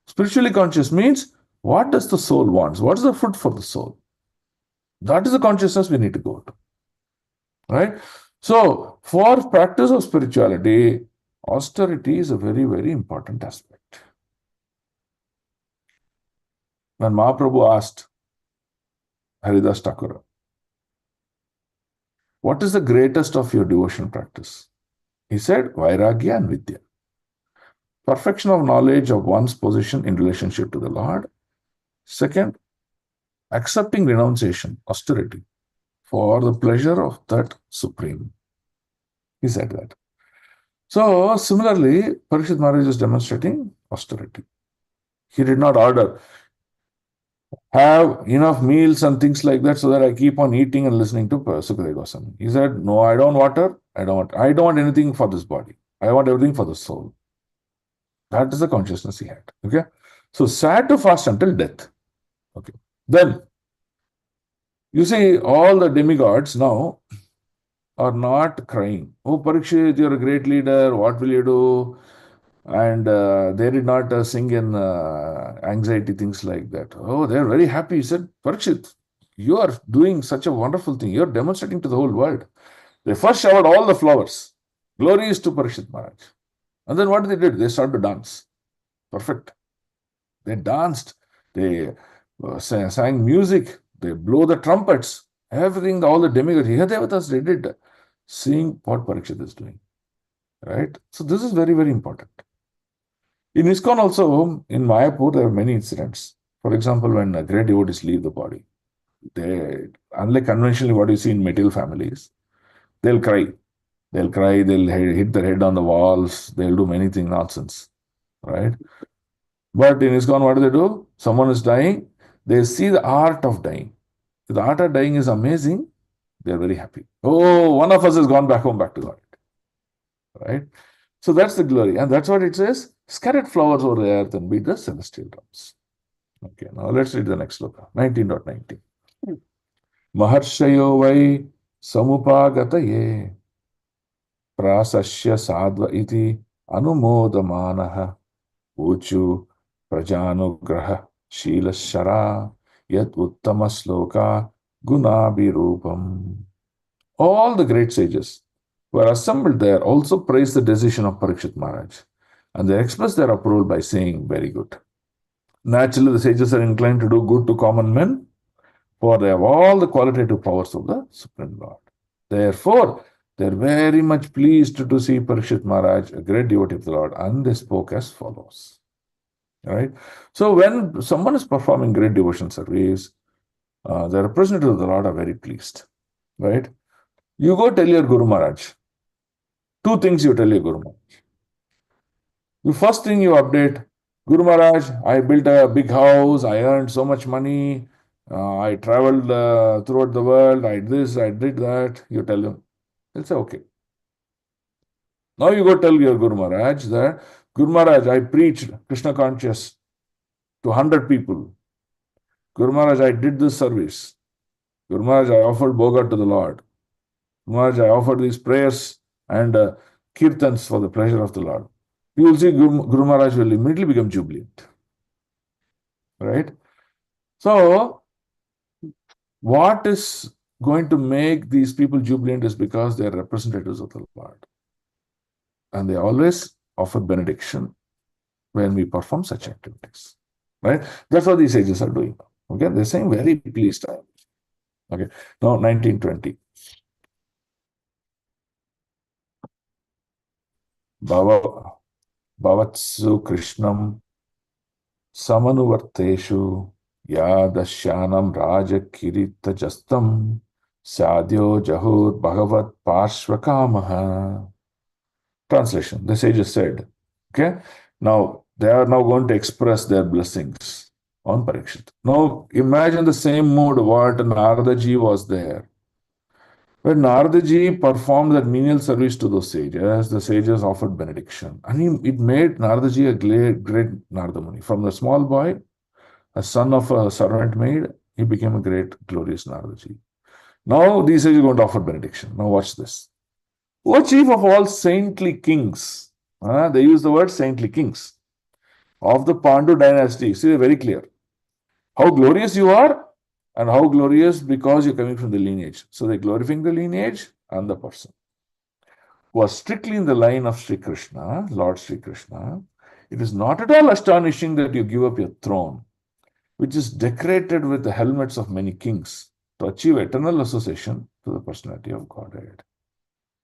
Spiritually conscious means what does the soul want? What is the food for the soul? That is the consciousness we need to go to. Right? So, for practice of spirituality, austerity is a very, very important aspect. When Mahaprabhu asked Haridas Thakur, what is the greatest of your devotion practice? He said, Vairagya and Vidya. Perfection of knowledge of one's position in relationship to the Lord. Second, accepting renunciation, austerity, for the pleasure of that Supreme. He said that. So, similarly, Parikshit Maharaj is demonstrating austerity. He did not order, have enough meals and things like that so that I keep on eating and listening to Sukadeva Goswami. He said, no, I don't want water. I don't want anything for this body. I want everything for the soul. That is the consciousness he had. Okay. So sad to fast until death. Okay. Then you see all the demigods now are not crying. Oh, Parikshit, you're a great leader. What will you do? And they did not sing in anxiety, things like that. Oh, they're very happy. He said, Parikshit, you are doing such a wonderful thing. You're demonstrating to the whole world. They first showered all the flowers. Glory is to Parikshit Maharaj. And then what they did? They started to dance. Perfect. They danced. They sang music. They blow the trumpets. Everything, all the demigods, here they with us, they did. Seeing what Parikshit is doing. Right? So this is very, very important. In ISKCON also, in Mayapur, there are many incidents. For example, when great devotees leave the body, they, unlike conventionally what you see in material families, they'll cry. They'll cry, they'll hit their head on the walls, they'll do many things, nonsense. Right? But in ISKCON, what do? Someone is dying, they see the art of dying. The art of dying is amazing, they're very happy. Oh, one of us has gone back home, back to God. Right? So that's the glory. And that's what it says. Scattered flowers over the earth and beat the celestial drums. Okay, now let's read the next sloka. 19.19. Maharshayo vai samupagataye prasasya sadva iti anumodamanaha uchu prajanugraha shila shara yat uttama sloka gunabhirupam. All the great sages who are assembled there also praise the decision of Parikshit Maharaj, and they express their approval by saying, very good. Naturally, the sages are inclined to do good to common men, for they have all the qualitative powers of the Supreme Lord. Therefore, they are very much pleased to see Parikshit Maharaj, a great devotee of the Lord, and they spoke as follows. Right? So, when someone is performing great devotion service, the representatives of the Lord are very pleased. Right? You go tell your Guru Maharaj. Two things you tell your Guru Maharaj. The first thing you update, Guru Maharaj, I built a big house, I earned so much money, I traveled throughout the world, I did this, I did that. You tell him. He'll say, okay. Now you go tell your Guru Maharaj that, Guru Maharaj, I preached Krishna conscious to 100 people. Guru Maharaj, I did this service. Guru Maharaj, I offered Bhoga to the Lord. Guru Maharaj, I offered these prayers and kirtans for the pleasure of the Lord. You will see Guru Maharaj will immediately become jubilant. Right? So, what is going to make these people jubilant is because they are representatives of the Lord. And they always offer benediction when we perform such activities. Right? That's what these sages are doing. Okay? They're saying very pleased. Okay. Now, 1920. Bhavatsu Krishnam Samanuvarteshu Yadashyanam Raja Kirita Jastam Sadhyo Jahur Bhagavat Parshvakamaha. Translation. The sages said, okay, now they are now going to express their blessings on Parikshit. Now imagine the same mood what Naradaji was there. When Naradaji performed that menial service to those sages, the sages offered benediction. And it made Naradaji a great Narada Muni. From the small boy, a son of a servant maid, he became a great, glorious Naradaji. Now these sages are going to offer benediction. Now watch this. O chief of all saintly kings, they use the word saintly kings, of the Pandu dynasty. See, very clear. How glorious you are, and how glorious because you're coming from the lineage. So they're glorifying the lineage and the person. Who are strictly in the line of Sri Krishna, Lord Sri Krishna. It is not at all astonishing that you give up your throne, which is decorated with the helmets of many kings, to achieve eternal association to the personality of Godhead.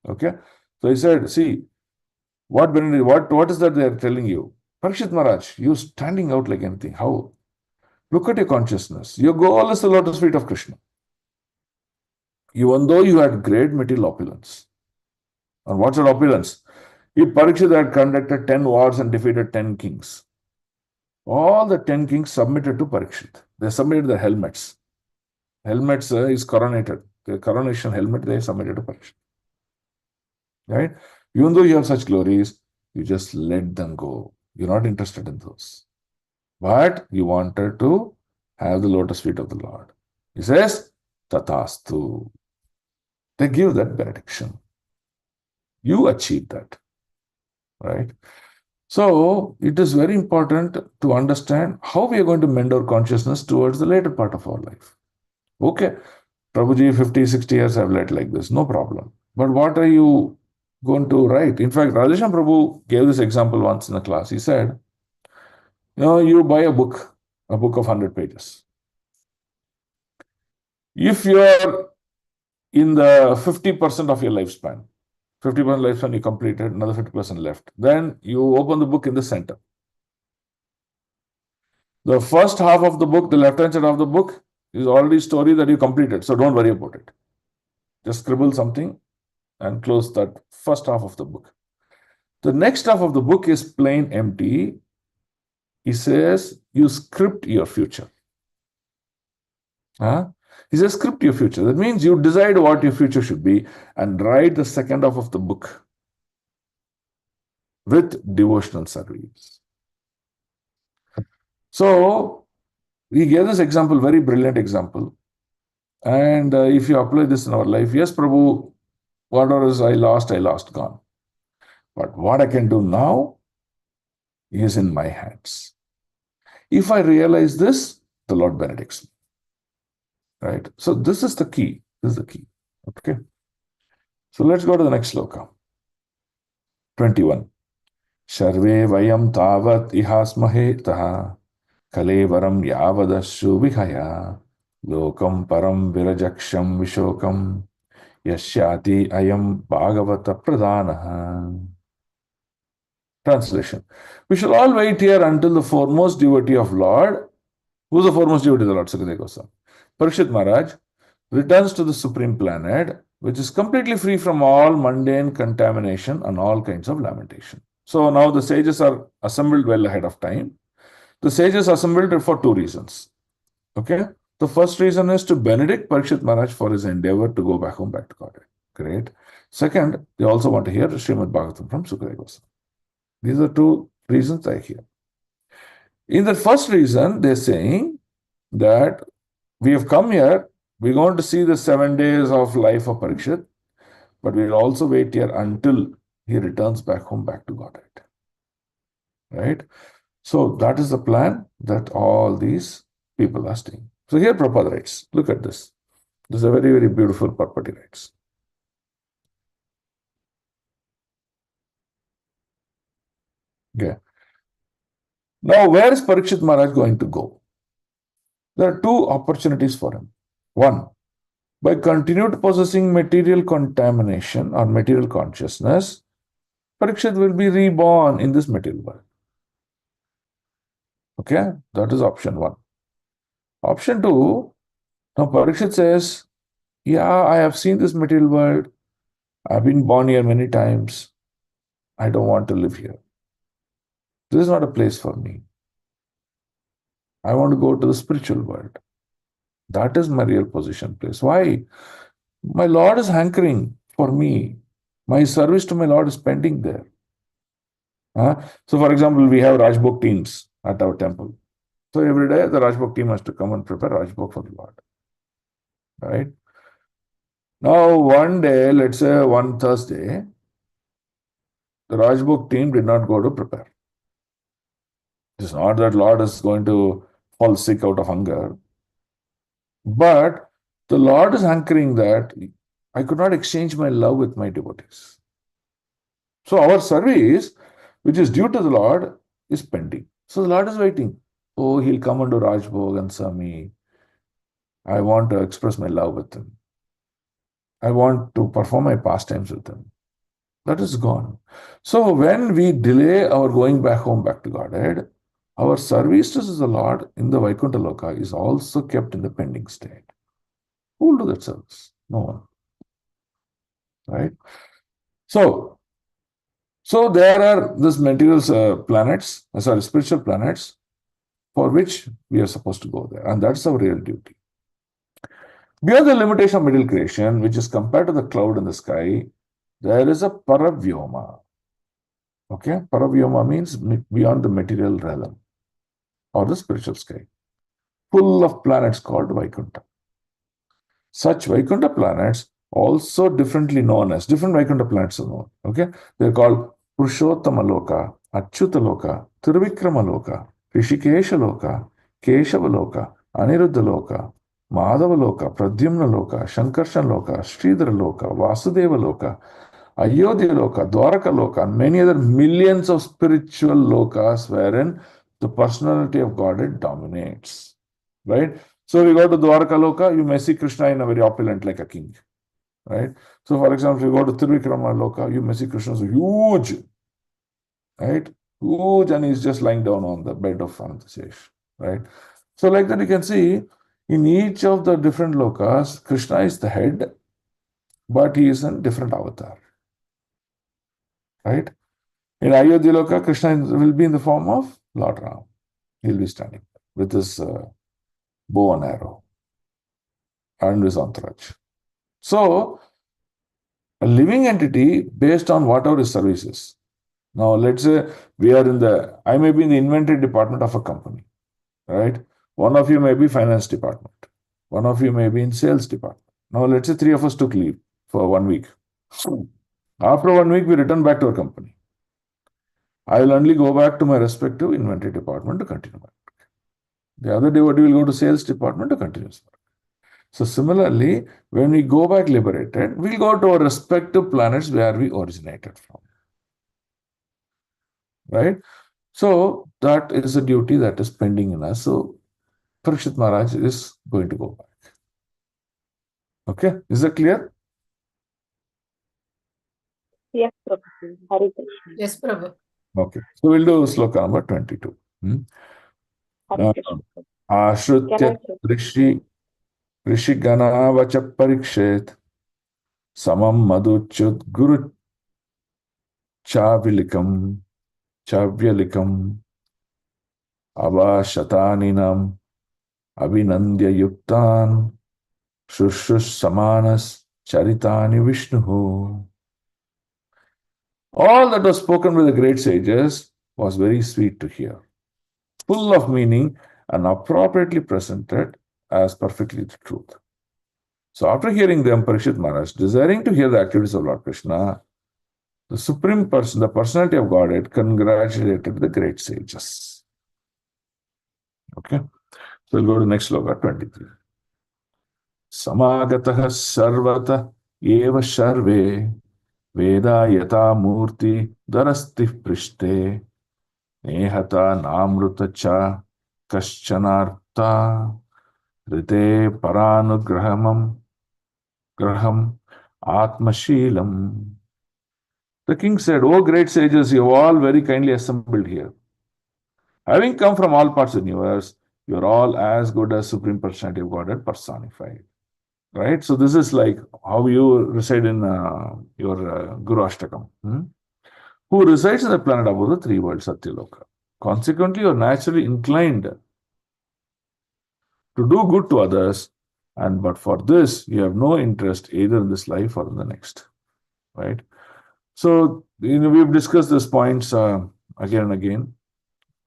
Okay? So he said, see, what is that they are telling you? Parikshit Maharaj, you standing out like anything. How? Look at your consciousness. Your goal is the lotus feet of Krishna. Even though you had great material opulence. And what's that opulence? If Parikshit had conducted 10 wars and defeated 10 kings, all the 10 kings submitted to Parikshit. They submitted their helmets. Helmets is coronated. The coronation helmet they submitted to Parikshit. Right? Even though you have such glories, you just let them go. You're not interested in those. But you wanted to have the lotus feet of the Lord. He says, Tatastu. They give that benediction. You achieve that. Right? So it is very important to understand how we are going to mend our consciousness towards the later part of our life. Okay, Prabhuji, 50, 60 years I've led like this, no problem. But what are you going to write? In fact, Radheshyam Prabhu gave this example once in a class. He said, you buy a book of 100 pages. If you are in the 50% of your lifespan, 50% lifespan you completed, another 50% left, then you open the book in the center. The first half of the book, the left-hand side of the book, is already story that you completed, so don't worry about it. Just scribble something and close that first half of the book. The next half of the book is plain empty. He says, you script your future. He says, script your future. That means you decide what your future should be and write the second half of the book with devotional service. So, we gave this example, very brilliant example. And if you apply this in our life, yes, Prabhu, whatever is I lost, gone. But what I can do now is in my hands. If I realize this, the Lord benedicts me. Right? So this is the key. This is the key. Okay. So let's go to the next sloka. 21. Sharve vayam tavat ihasmahe taha kalevaram yavadashu vihaya lokam param virajaksham vishokam yashyati ayam bhagavata pradanaha. Translation. We shall all wait here until the foremost devotee of Lord. Who's the foremost devotee of the Lord? Sukadeva Goswami. Parikshit Maharaj returns to the supreme planet, which is completely free from all mundane contamination and all kinds of lamentation. So now the sages are assembled well ahead of time. The sages assembled for two reasons. Okay. The first reason is to benedict Parikshit Maharaj for his endeavor to go back home, back to Godhead. Great. Second, they also want to hear Srimad Bhagavatham from Sukadeva Goswami. These are two reasons I hear. In the first reason, they're saying that we have come here, we're going to see the 7 days of life of Parikshit, but we'll also wait here until he returns back home, back to Godhead. Right? So that is the plan that all these people are staying. So here Prabhupada writes, look at this. This is a very, very beautiful purport he writes. Okay. Now, where is Parikshit Maharaj going to go? There are two opportunities for him. One, by continued possessing material contamination or material consciousness, Parikshit will be reborn in this material world. Okay, that is option one. Option two, now Parikshit says, yeah, I have seen this material world. I've been born here many times. I don't want to live here. This is not a place for me. I want to go to the spiritual world. That is my real position place. Why? My Lord is hankering for me. My service to my Lord is pending there. So, for example, we have Rajbhog teams at our temple. So, every day the Rajbhog team has to come and prepare Rajbhog for the Lord. Right? Now, one day, let's say one Thursday, the Rajbhog team did not go to prepare. It's not that Lord is going to fall sick out of hunger. But the Lord is hankering that I could not exchange my love with my devotees. So our service, which is due to the Lord, is pending. So the Lord is waiting. Oh, he'll come and do Rajbhog and serve me. I want to express my love with him. I want to perform my pastimes with him. That is gone. So when we delay our going back home, back to Godhead, our service to the Lord in the Vaikuntha Loka is also kept in the pending state. Who will do that service? No one. Right? So there are these material planets, spiritual planets, for which we are supposed to go there. And that's our real duty. Beyond the limitation of material creation, which is compared to the cloud in the sky, there is a Paravyoma. Okay, Paravyoma means beyond the material realm or the spiritual sky, full of planets called Vaikuntha. Such Vaikuntha planets, also differently known as, different Vaikuntha planets are known. Okay, they're called Purushottama Loka, Achyuta Loka, Tiruvikrama Loka, Rishikesha Loka, Keshava Loka, Aniruddha Loka, Madhava Loka, Pradyumna Loka, Shankarshan Loka, Sridhara Loka, Vasudeva Loka, Ayodhya Loka, Dwaraka Loka, and many other millions of spiritual lokas wherein the personality of Godhead dominates. Right? So we go to Dwaraka Loka, you may see Krishna in a very opulent, like a king. Right? So for example, if you go to Tiruvikrama Loka, you may see Krishna so huge. Right? Huge, and he's just lying down on the bed of Anantasesh. Right? So like that you can see, in each of the different lokas, Krishna is the head, but he is in different avatar. Right? In Ayodhya Loka, Krishna will be in the form of Lord Ram. He'll be standing with his bow and arrow and his entourage. So, a living entity based on whatever his service is. Now, let's say I may be in the inventory department of a company, right? One of you may be finance department. One of you may be in sales department. Now, let's say 3 of us took leave for 1 week. After 1 week, we return back to our company. I will only go back to my respective inventory department to continue my work. The other devotee will go to sales department to continue his work. So similarly, when we go back liberated, we'll go to our respective planets where we originated from. Right? So that is a duty that is pending in us. So Parikshit Maharaj is going to go back. Okay? Is that clear? Yes, Prabhu. Hare Krishna. Yes, Prabhu. Okay. So we'll do sloka number 22. Hare Krishna. Ashrutya Rishigana Vacha Parikshet Samam Madhuchut Guru Chavyalikam Avashataninam Abhinandya Yuktan Shushush Samanas Charitani Vishnuhu. All that was spoken by the great sages was very sweet to hear, full of meaning and appropriately presented as perfectly the truth. So after hearing them, Parikshit Maharaj, desiring to hear the activities of Lord Krishna, the Supreme Person, the personality of Godhead, congratulated the great sages. Okay. So we'll go to next sloka, 23. Samagataha sarvata eva sharve veda yata murti darasti prishte nehata namruta cha kaschanartha rite paranugrahamam graham atmashilam. The king said, "O great sages, you have all very kindly assembled here. Having come from all parts of the universe, you are all as good as Supreme Personality of Godhead personified." Right? So this is like how you reside in your Guru Ashtakam. Who resides in the planet above the 3 worlds, Satyaloka. Consequently, you are naturally inclined to do good to others, but for this, you have no interest either in this life or in the next. Right? So, we've discussed these points again and again,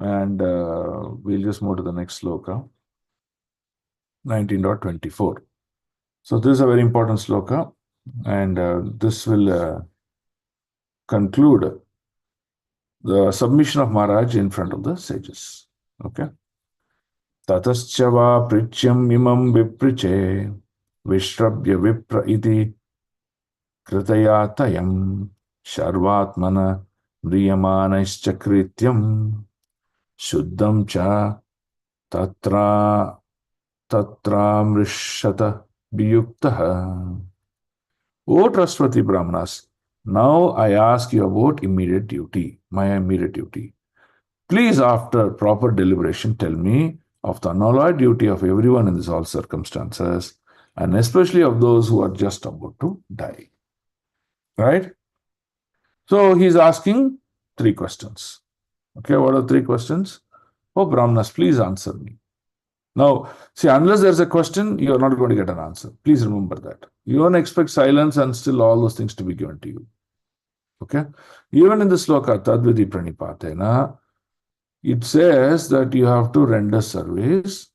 and we'll just move to the next sloka, 19.24. So, this is a very important sloka, and this will conclude the submission of Maharaj in front of the sages. Okay. Tatascha va prichyam imam vipriche vishrabhya vipra iti kritayatayam Sharvatmana Mriyamanaschakrityam Shuddham cha Tatramrishata Biyuktaha. O trustworthy Brahmanas, now I ask you about immediate duty, my immediate duty. Please, after proper deliberation, tell me of the unalloyed duty of everyone in all circumstances, and especially of those who are just about to die. Right? So he's asking 3 questions. Okay, what are 3 questions? Oh, Brahmanas, please answer me. Now, see, unless there's a question, you're not going to get an answer. Please remember that. You don't expect silence and still all those things to be given to you. Okay? Even in the sloka, Tadvidi Pranipatena, it says that you have to render service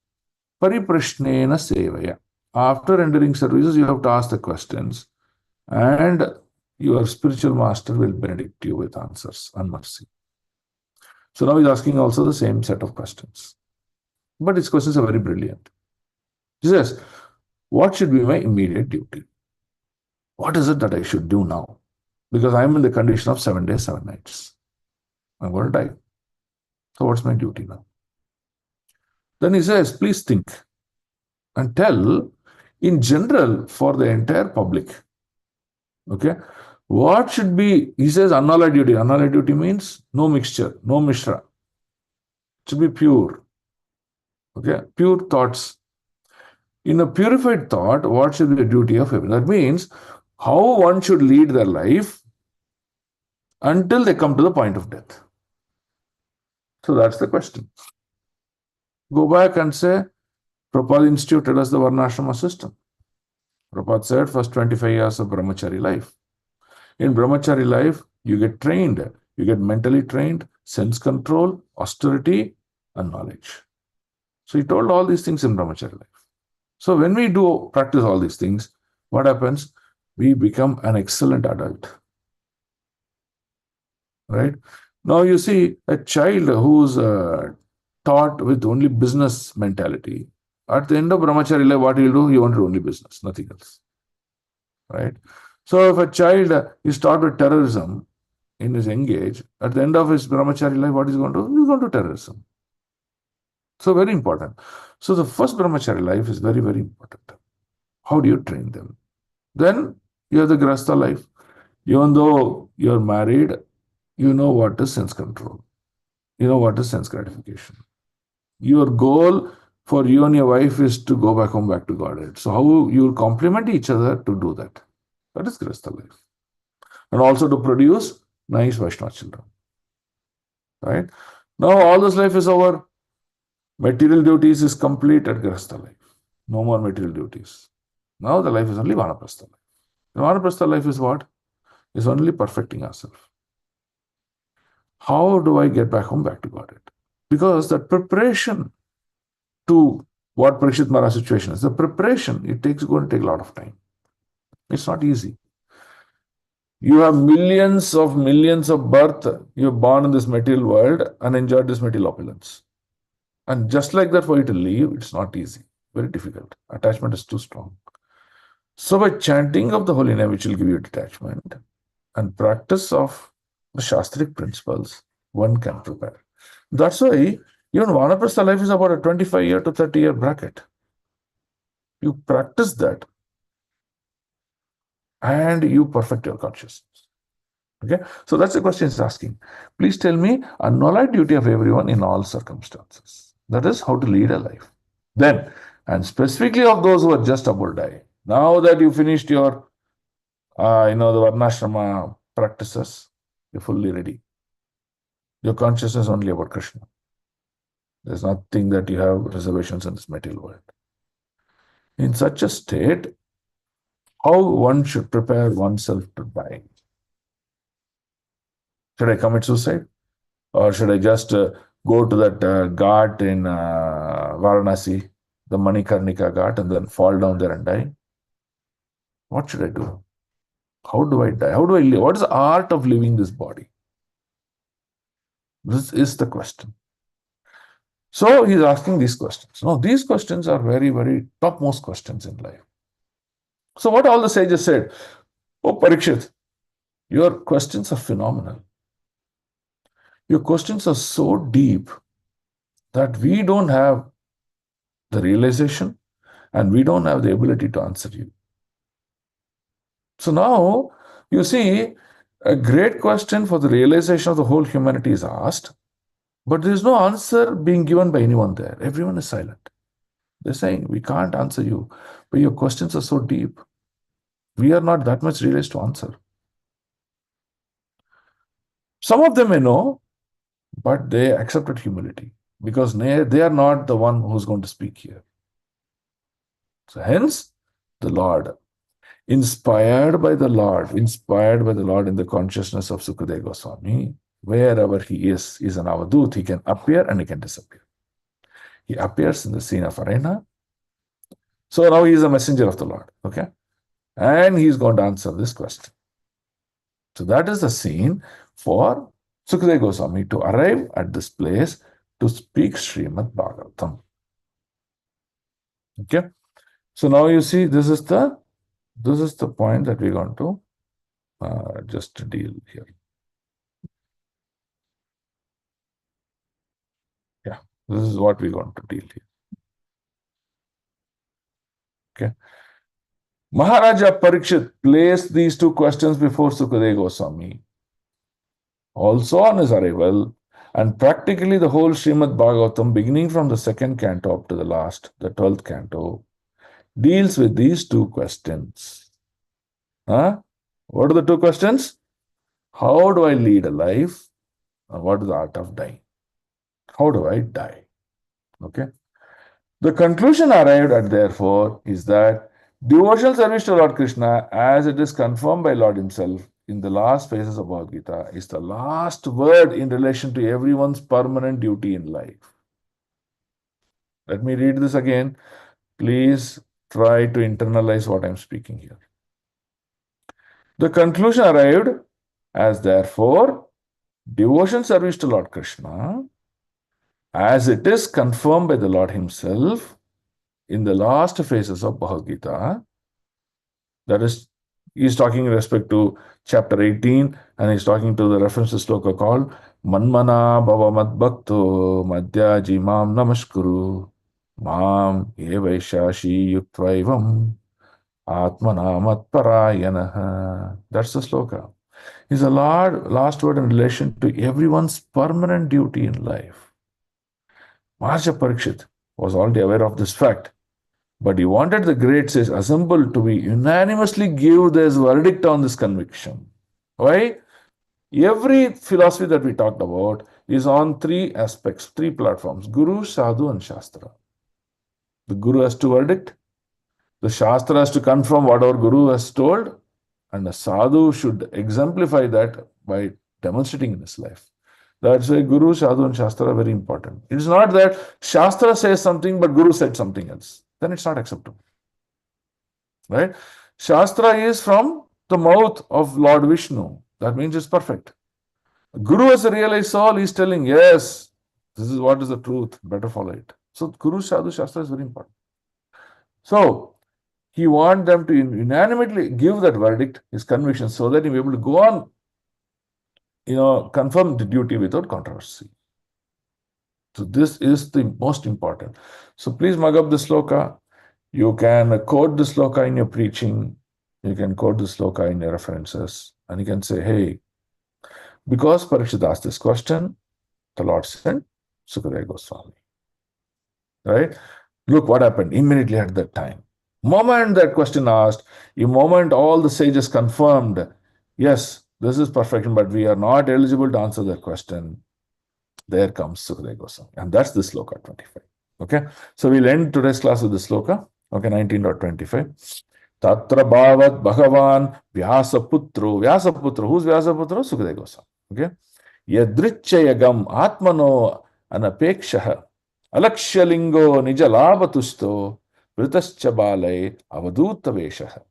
pariprashnena sevaya. After rendering services, you have to ask the questions, and your spiritual master will benedict you with answers and mercy. So now he's asking also the same set of questions. But his questions are very brilliant. He says, what should be my immediate duty? What is it that I should do now? Because I'm in the condition of 7 days, 7 nights. I'm going to die. So what's my duty now? Then he says, please think and tell in general for the entire public. Okay? What should be, he says, annala duty. Annala duty means no mixture, no mishra. It should be pure. Okay? Pure thoughts. In a purified thought, what should be the duty of everyone? That means how one should lead their life until they come to the point of death. So that's the question. Go back and say, Prabhupada instituted us the Varnashrama system. Prabhupada said, first 25 years of brahmachari life. In brahmachari life, you get trained. You get mentally trained, sense control, austerity, and knowledge. So he told all these things in brahmachari life. So when we do practice all these things, what happens? We become an excellent adult. Right? Now you see a child who's taught with only business mentality. At the end of brahmachari life, what he'll do? He wants only business, nothing else. Right? So if a child is taught with terrorism in his young age, at the end of his brahmachari life, what he's going to do? He's going to terrorism. So very important. So the first brahmachari life is very, very important. How do you train them? Then you have the grahastha life. Even though you're married, you know what is sense control. You know what is sense gratification. Your goal for you and your wife is to go back home, back to Godhead. So how you will complement each other to do that. That is grahastha life. And also to produce nice Vaishnava children. Right? Now all this life is over. Material duties is complete at grahastha life. No more material duties. Now the life is only vanaprastha life. And vanaprastha life is what? Is only perfecting ourselves. How do I get back home, back to Godhead? Because that preparation to what Parikshit Maharaj situation is, the preparation, going to take a lot of time. It's not easy. You have millions of birth. You're born in this material world and enjoyed this material opulence. And just like that, for you to leave, it's not easy. Very difficult. Attachment is too strong. So by chanting of the holy name, which will give you detachment, and practice of the Shastric principles, one can prepare. That's why even Vanaprastha life is about a 25-year to 30-year bracket. You practice that and you perfect your consciousness. Okay, so that's the question he's asking. Please tell me unallied duty of everyone in all circumstances. That is how to lead a life. Then, and specifically of those who are just about to die. Now that you finished your, the Varnashrama practices, you're fully ready. Your consciousness is only about Krishna. There's nothing that you have reservations in this material world. In such a state, how one should prepare oneself to die? Should I commit suicide? Or should I just go to that ghat in Varanasi, the Manikarnika ghat, and then fall down there and die? What should I do? How do I die? How do I live? What is the art of living this body? This is the question. So he's asking these questions. Now, these questions are very, very topmost questions in life. So what all the sages said, oh Parikshit, your questions are phenomenal. Your questions are so deep that we don't have the realization and we don't have the ability to answer you. So now, you see, a great question for the realization of the whole humanity is asked, but there is no answer being given by anyone there. Everyone is silent. They're saying, we can't answer you, but your questions are so deep. We are not that much realized to answer. Some of them may know, but they accepted humility because they are not the one who's going to speak here. So hence, the Lord. inspired by the Lord in the consciousness of Sukadeva Goswami. Wherever he is an avadut. He can appear and he can disappear. He appears in the scene of arena. So now he is a messenger of the Lord. Okay? And he is going to answer this question. So that is the scene for Sukadeva Goswami to arrive at this place to speak Srimad Bhagavatam. Okay? So now you see this is the point that we're going to just deal here. Yeah, this is what we're going to deal here. Okay. Maharaja Parikshit placed these two questions before Sukadeva Goswami. Also on his arrival, and practically the whole Srimad Bhagavatam, beginning from the second canto up to the last, the 12th canto, deals with these two questions. What are the two questions? How do I lead a life? And what is the art of dying? How do I die? Okay. The conclusion arrived at, therefore, is that devotional service to Lord Krishna, as it is confirmed by Lord himself in the last phases of Bhagavad Gita, is the last word in relation to everyone's permanent duty in life. Let me read this again. Please try to internalize what I'm speaking here. The conclusion arrived as, therefore, devotion service to Lord Krishna, as it is confirmed by the Lord himself in the last phases of Bhagavad Gita, that is, he is talking in respect to chapter 18, and he's talking to the reference sloka called Manmana Bhava Madbhakto Madhya Jimam Namaskuru Mam Evaishashi Yuktvaivam Atmana Matparayanaha. That's the sloka. Is a last word in relation to everyone's permanent duty in life. Maharaja Parikshit was already aware of this fact, but he wanted the great sages assembled to be unanimously give their verdict on this conviction. Why? Every philosophy that we talked about is on three aspects, three platforms: Guru, Sadhu, and Shastra. The Guru has to verdict, the Shastra has to confirm what our Guru has told, and the Sadhu should exemplify that by demonstrating in his life. That's why Guru, Sadhu, and Shastra are very important. It is not that Shastra says something, but Guru said something else. Then it's not acceptable. Right? Shastra is from the mouth of Lord Vishnu. That means it's perfect. Guru as a realized soul is telling, yes, this is what is the truth. Better follow it. So Guru, Sadhu, Shastra is very important. So he wants them to unanimously give that verdict, his conviction, so that he will be able to go on, confirm the duty without controversy. So this is the most important. So please mug up the sloka. You can quote the sloka in your preaching. You can quote the sloka in your references. And you can say, hey, because Parikshit asked this question, the Lord sent Sukadeva Goswami. Right? Look what happened immediately at that time. Moment that question asked, the moment all the sages confirmed, yes, this is perfection, but we are not eligible to answer that question. There comes Sukadeva Goswami. And that's the sloka 25. Okay. So we'll end today's class with the sloka. Okay, 19.25. Tatra bhavat bhagavan vyasaputro. Vyasaputro. Who's Vyasaputro? Sukadeva Goswami. Okay. Yadrichayagam atmano anapekshaha alakshalingo nijalabatusto vritascha balai avaduta veshaha.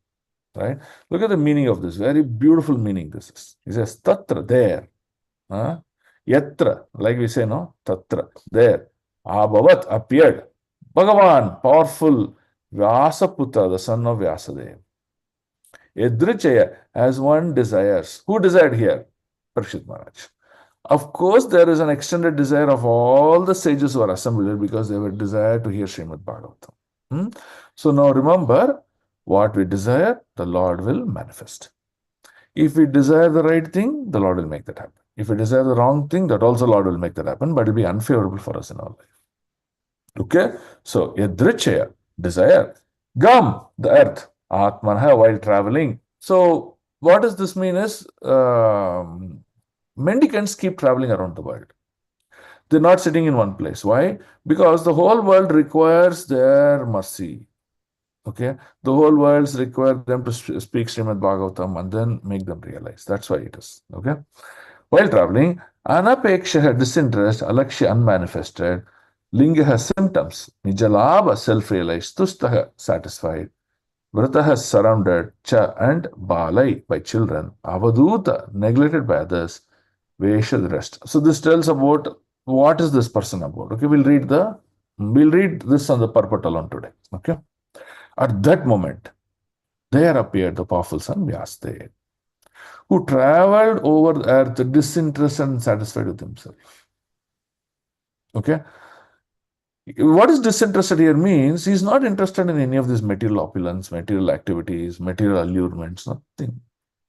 Right? Look at the meaning of this. Very beautiful meaning this is. He says, Tatra, there. Yatra, like we say, no? Tatra, there. Abhavat, appeared. Bhagavan, powerful. Vyasaputra, the son of Vyasadeva. Yadrichaya, as one desires. Who desired here? Parikshit Maharaj. Of course, there is an extended desire of all the sages who are assembled because they were desired to hear Srimad Bhagavatam. So now remember, what we desire, the Lord will manifest. If we desire the right thing, the Lord will make that happen. If we desire the wrong thing, that also Lord will make that happen, but it will be unfavorable for us in our life. Okay? So, yadrichaya, desire. Gam, the earth. Atmanha, while traveling. So, what does this mean is, mendicants keep traveling around the world. They're not sitting in one place. Why? Because the whole world requires their mercy. Okay, the whole world require them to speak Srimad Bhagavatam and then make them realize. That's why it is. Okay, while traveling, anapeksha disinterest, alakshya unmanifested, linga symptoms, nijalabha self-realized, tustaha satisfied, vrataha surrounded, cha and balai by children, avaduta neglected by others, vesha the rest. So this tells about what is this person about. Okay, we'll read this on the purport alone today. Okay. At that moment, there appeared the powerful son Vyasdev, who traveled over the earth disinterested and satisfied with himself. Okay? What is disinterested here means he's not interested in any of these material opulence, material activities, material allurements, nothing.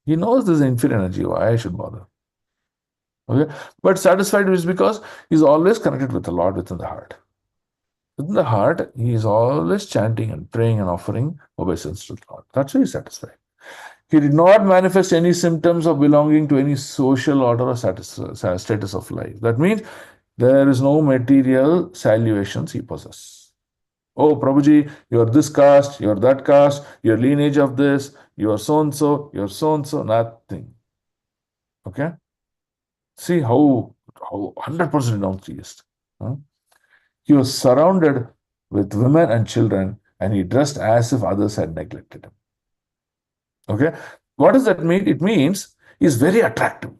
He knows there's infinite energy. Why I should bother? Okay? But satisfied is because he's always connected with the Lord within the heart. Within the heart, he is always chanting and praying and offering obeisance to the Lord. That's why he's satisfied. He did not manifest any symptoms of belonging to any social order or status of life. That means there is no material saluations he possesses. Oh, Prabhuji, you're this caste, you're that caste, you're lineage of this, you're so-and-so, you're so-and-so, nothing. Okay? See how 100% renowned he is. Huh? He was surrounded with women and children, and he dressed as if others had neglected him. Okay, what does that mean? It means he's very attractive.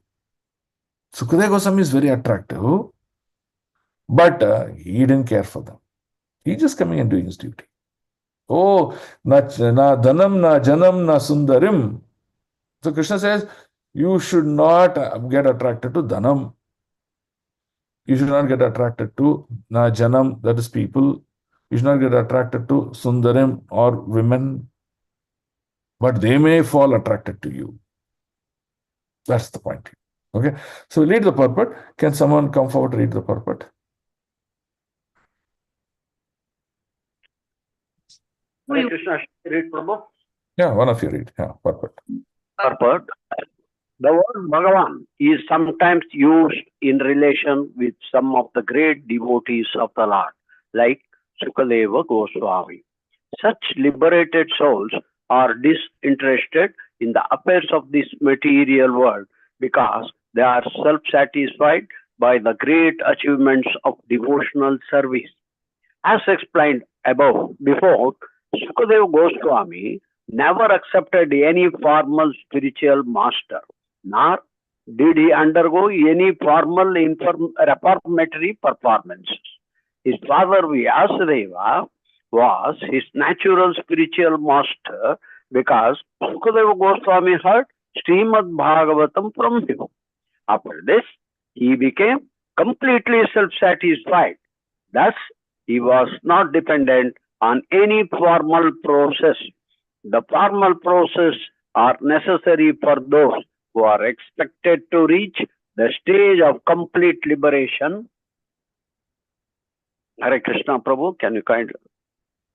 Sukadeva Goswami is very attractive, but he didn't care for them. He's just coming and doing his duty. Oh, na dhanam, na janam, na sundarim. So Krishna says, you should not get attracted to dhanam. You should not get attracted to na janam, that is people. You should not get attracted to sundarim or women, but they may fall attracted to you. That's the point. Okay, so read the purport. Can someone come forward to read the purport? Hare Krishna, read Prabhu. Yeah, one of you read. Yeah, purport. Purport. The word Bhagavan is sometimes used in relation with some of the great devotees of the Lord, like Sukadeva Goswami. Such liberated souls are disinterested in the affairs of this material world because they are self-satisfied by the great achievements of devotional service. As explained before, Sukadeva Goswami never accepted any formal spiritual master, nor did he undergo any formal reformatory performances. His father Vyasadeva was his natural spiritual master because Sukadeva Goswami heard Srimad Bhagavatam from him. After this, he became completely self-satisfied. Thus, he was not dependent on any formal process. The formal process are necessary for those who are expected to reach the stage of complete liberation. Hare Krishna Prabhu, can you kindly?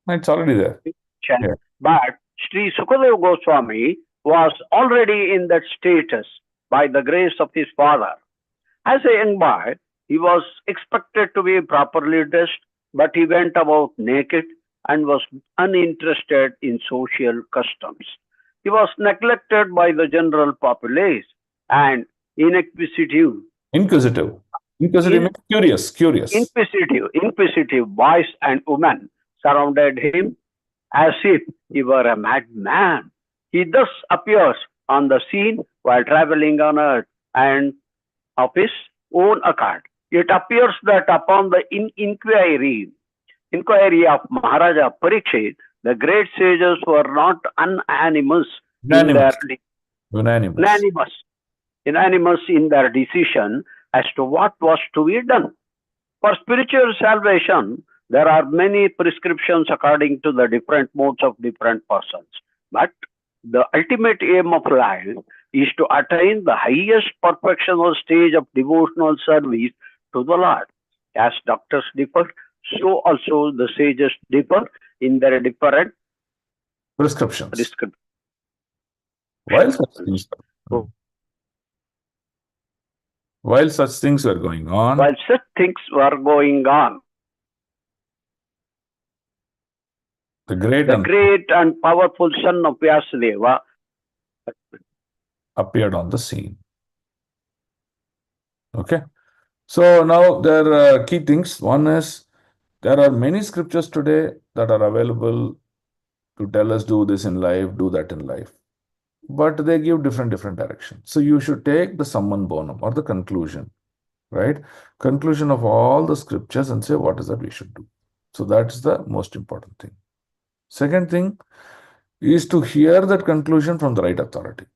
It's already there. Yeah. But Sri Sukadeva Goswami was already in that status by the grace of his father. As a young boy, he was expected to be properly dressed, but he went about naked and was uninterested in social customs. He was neglected by the general populace and inquisitive means curious. Inquisitive boys and women surrounded him as if he were a madman. He thus appears on the scene while traveling on earth and of his own accord. It appears that upon the inquiry of Maharaja Parikshit, the great sages were not unanimous in their decision as to what was to be done. For spiritual salvation, there are many prescriptions according to the different modes of different persons. But the ultimate aim of life is to attain the highest perfectional stage of devotional service to the Lord. As doctors differ, so also the sages differ in their different prescriptions. While such things were going on, The great the and great and powerful son of Vyasadeva, appeared on the scene. Okay. So now there are key things. One is there are many scriptures today that are available to tell us do this in life, do that in life. But they give different directions. So you should take the summum bonum or the conclusion, right? Conclusion of all the scriptures and say what is that we should do. So that's the most important thing. Second thing is to hear that conclusion from the right authority.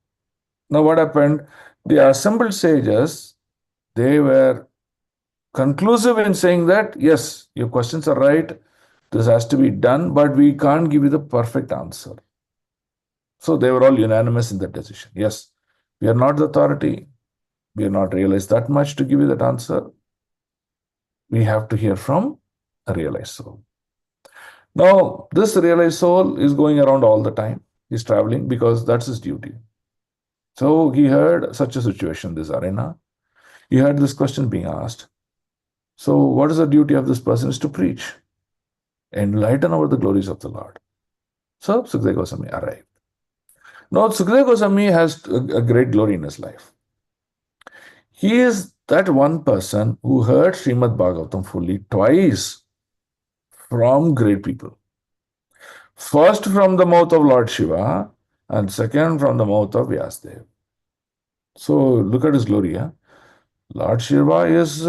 Now what happened? The assembled sages, they were conclusive in saying that, yes, your questions are right, this has to be done, but we can't give you the perfect answer. So they were all unanimous in that decision. Yes, we are not the authority. We have not realized that much to give you that answer. We have to hear from a realized soul. Now, this realized soul is going around all the time. He's traveling because that's his duty. So he heard such a situation in this arena. He heard this question being asked. So what is the duty of this person? Is to preach, enlighten over the glories of the Lord. So Sukadeva Goswami arrived. Now Sukadeva Goswami has a great glory in his life. He is that one person who heard Srimad Bhagavatam fully twice from great people. First from the mouth of Lord Shiva and second from the mouth of Vyasadeva. So look at his glory. Lord Shiva is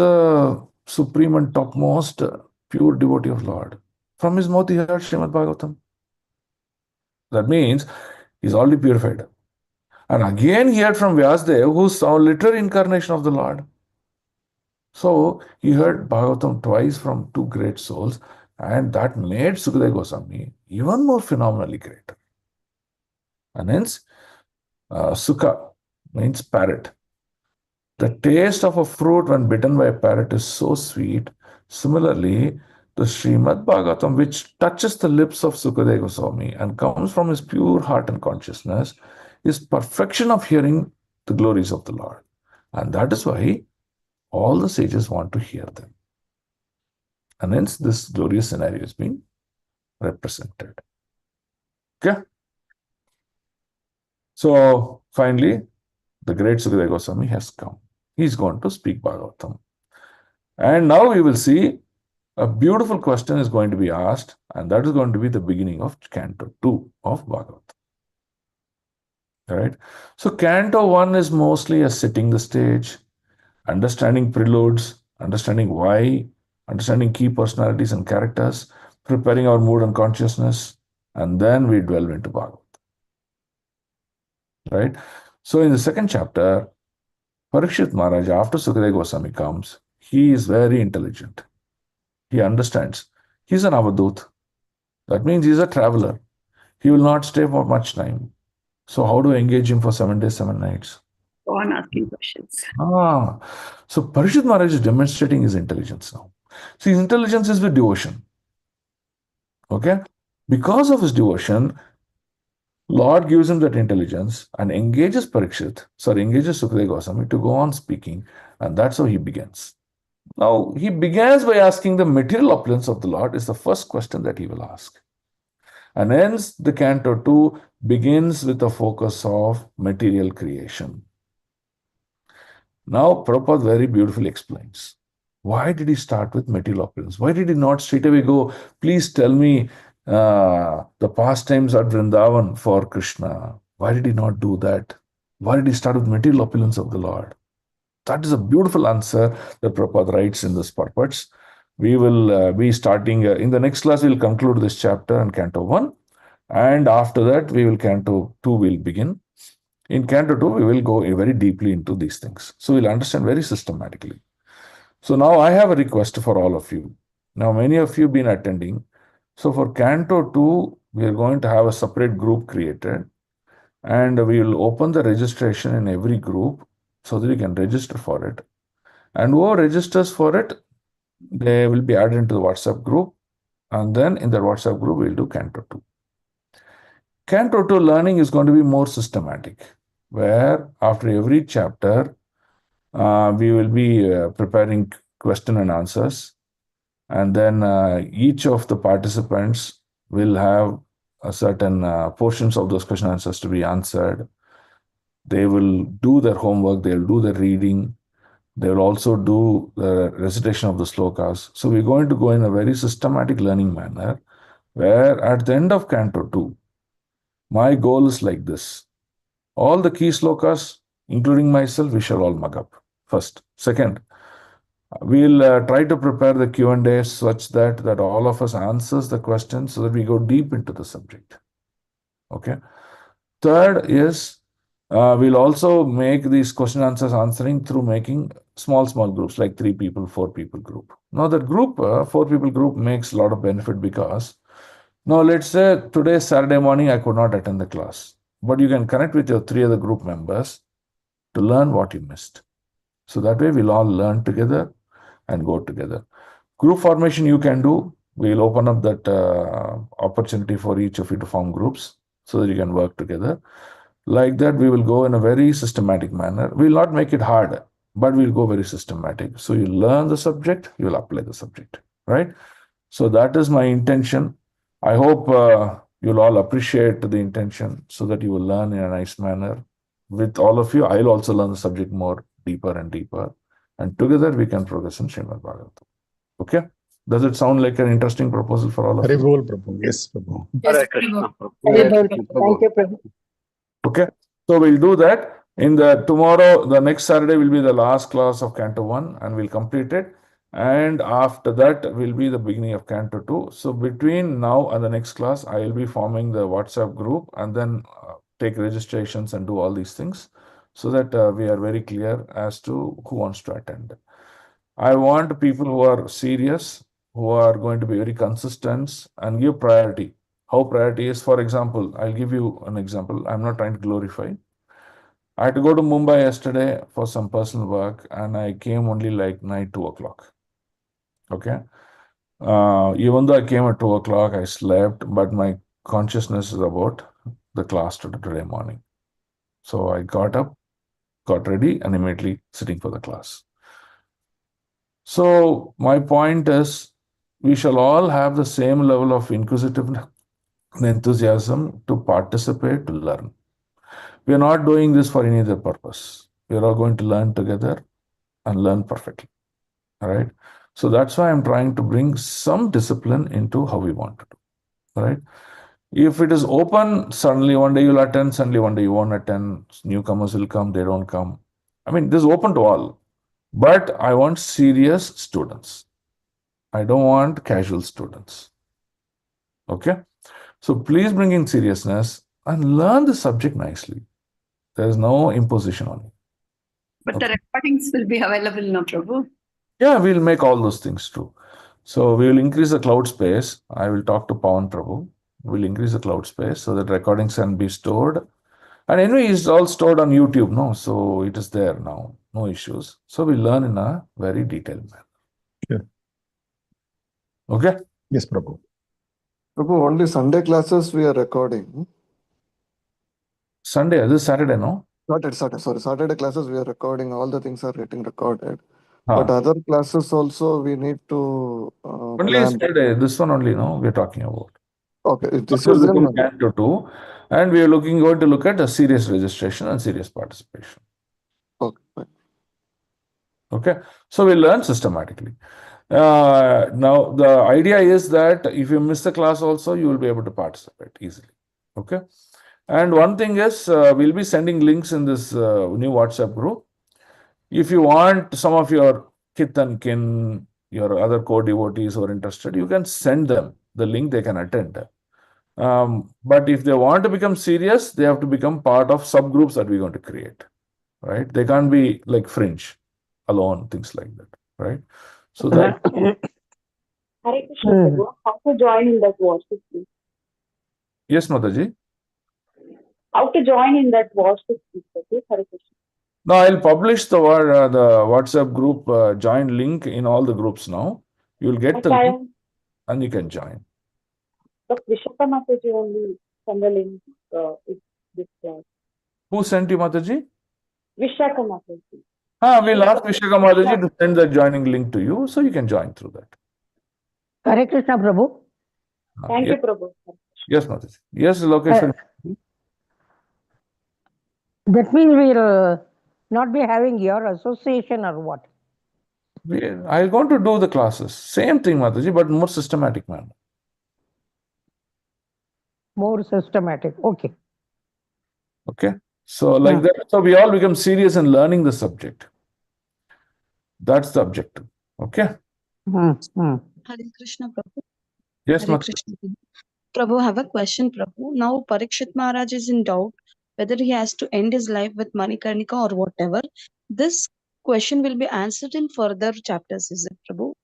supreme and topmost pure devotee of Lord. From his mouth he heard Srimad Bhagavatam. That means he's already purified. And again he heard from Vyasadeva, who's a literal incarnation of the Lord. So he heard Bhagavatam twice from two great souls, and that made Sukadeva Goswami even more phenomenally great. And hence, Sukha means parrot. The taste of a fruit when bitten by a parrot is so sweet. Similarly, the Srimad Bhagavatam, which touches the lips of Sukadeva Goswami and comes from his pure heart and consciousness, is perfection of hearing the glories of the Lord. And that is why all the sages want to hear them. And hence this glorious scenario is being represented. Okay? So finally, the great Sukadeva Goswami has come. He's going to speak Bhagavatam. And now we will see a beautiful question is going to be asked, and that is going to be the beginning of Canto 2 of Bhagavatam. Right? So Canto 1 is mostly a setting the stage, understanding preludes, understanding why, understanding key personalities and characters, preparing our mood and consciousness, and then we delve into Bhagavatam. Right? So in the second chapter, Parikshit Maharaj, after Sukadeva Goswami comes, he is very intelligent. He understands. He's an avadut. That means he's a traveler. He will not stay for much time. So how do I engage him for 7 days, 7 nights? Go on asking questions. So Parikshit Maharaj is demonstrating his intelligence now. See, his intelligence is with devotion. Okay? Because of his devotion, Lord gives him that intelligence and engages Sukadeva Goswami to go on speaking, and that's how he begins. Now, he begins by asking the material opulence of the Lord is the first question that he will ask. And hence, the Canto 2 begins with a focus of material creation. Now, Prabhupada very beautifully explains. Why did he start with material opulence? Why did he not straight away go, please tell me the pastimes at Vrindavan for Krishna? Why did he not do that? Why did he start with material opulence of the Lord? That is a beautiful answer that Prabhupada writes in this purports. We will be starting, in the next class, we will conclude this chapter in Canto 1. And after that, Canto 2 will begin. In Canto 2, we will go very deeply into these things. So we'll understand very systematically. So now I have a request for all of you. Now, many of you have been attending. So for Canto 2, we are going to have a separate group created. And we will open the registration in every group so that you can register for it. And whoever registers for it, they will be added into the WhatsApp group. And then in the WhatsApp group, we'll do Canto 2. Canto 2 learning is going to be more systematic, where after every chapter, we will be preparing question and answers. And then each of the participants will have a certain portions of those question answers to be answered. They will do their homework, they'll do their reading, they will also do the recitation of the slokas. So we're going to go in a very systematic learning manner, where at the end of Canto 2, my goal is like this. All the key slokas, including myself, we shall all mug up first. Second, we'll try to prepare the Q&A such that all of us answers the questions so that we go deep into the subject. Okay. Third is we'll also make these question answers answering through making small groups, like 3 people, 4 people group. Now that group, 4 people group makes a lot of benefit because now let's say today Saturday morning I could not attend the class, but you can connect with your 3 other group members to learn what you missed. So that way we'll all learn together and go together. Group formation you can do. We'll open up that opportunity for each of you to form groups so that you can work together. Like that, we will go in a very systematic manner. We'll not make it hard, but we'll go very systematic. So you learn the subject, you will apply the subject, right? So that is my intention. I hope you'll all appreciate the intention so that you will learn in a nice manner. With all of you, I'll also learn the subject more deeper and deeper. And together we can progress in Srimad Bhagavatam. Okay? Does it sound like an interesting proposal for all of you? Haribol, Prabhu. Yes, Prabhu. Yes, Hare Krishna. Prabhu. Thank you, Prabhu. Okay, so we'll do that. In the tomorrow, the next Saturday will be the last class of Canto 1 and we'll complete it. And after that will be the beginning of Canto 2. So between now and the next class, I will be forming the WhatsApp group and then take registrations and do all these things so that we are very clear as to who wants to attend. I want people who are serious, who are going to be very consistent and give priority. How priority is, for example, I'll give you an example. I'm not trying to glorify. I had to go to Mumbai yesterday for some personal work and I came only like night 2 o'clock. Okay. Even though I came at 2 o'clock, I slept, but my consciousness is about the class today morning. So I got up, got ready, and immediately sitting for the class. So my point is, we shall all have the same level of inquisitiveness and enthusiasm to participate, to learn. We are not doing this for any other purpose. We are all going to learn together and learn perfectly. All right. So that's why I'm trying to bring some discipline into how we want to do. All right. If it is open, suddenly one day you'll attend, suddenly one day you won't attend, newcomers will come, they don't come. I mean, this is open to all. But I want serious students. I don't want casual students. Okay? So please bring in seriousness and learn the subject nicely. There is no imposition on you. But the recordings will be available, no, Prabhu? Yeah, we'll make all those things true. So we will increase the cloud space. I will talk to Pawan Prabhu. We'll increase the cloud space so that recordings can be stored. And anyway, it's all stored on YouTube, no? So it is there now. No issues. So we learn in a very detailed manner. Sure. Okay? Yes, Prabhu. Prabhu, only Sunday classes we are recording. Sunday, this is Saturday, no? Saturday classes we are recording. All the things are getting recorded. Huh. But other classes also we need to Only plan. Saturday, this one only, no? We're talking about. Okay, this We're is looking in. at Canto 2, and we are going to look at a serious registration and serious participation. Okay, fine. Okay, so we learn systematically. Now, the idea is that if you miss the class also, you will be able to participate easily. Okay, and one thing is, we'll be sending links in this new WhatsApp group. If you want some of your kith and kin, your other co-devotees who are interested, you can send them the link, they can attend. But if they want to become serious, they have to become part of subgroups that we're going to create, right? They can't be like fringe, alone, things like that, right? So that. Hare Krishna, Prabhu. How to join in that WhatsApp group? Yes, Mataji. How to join in that WhatsApp group, Prabhu? Hare Krishna. Now I'll publish the WhatsApp group join link in all the groups now. You'll get the link and you can join. But Vishaka Mataji only send the link this class. Who sent you, Mataji? Vishaka Mataji. We'll ask Vishaka Mataji to send the joining link to you so you can join through that. Hare Krishna, Prabhu. Thank Yes, you, Prabhu. yes, Mataji. Yes, Lokeshwar. That means we'll not be having your association or what? I'm going to do the classes. Same thing, Mataji, but more systematic manner. More systematic. Okay. Okay. So like that, so we all become serious in learning the subject. That's the objective. Okay. Hmm. Hare Krishna Prabhu. Yes, Hare Mataji. Krishna Prabhu. Prabhu, I have a question, Prabhu. Now Parikshit Maharaj is in doubt whether he has to end his life with Manikarnika or whatever. This question will be answered in further chapters, is it, Prabhu?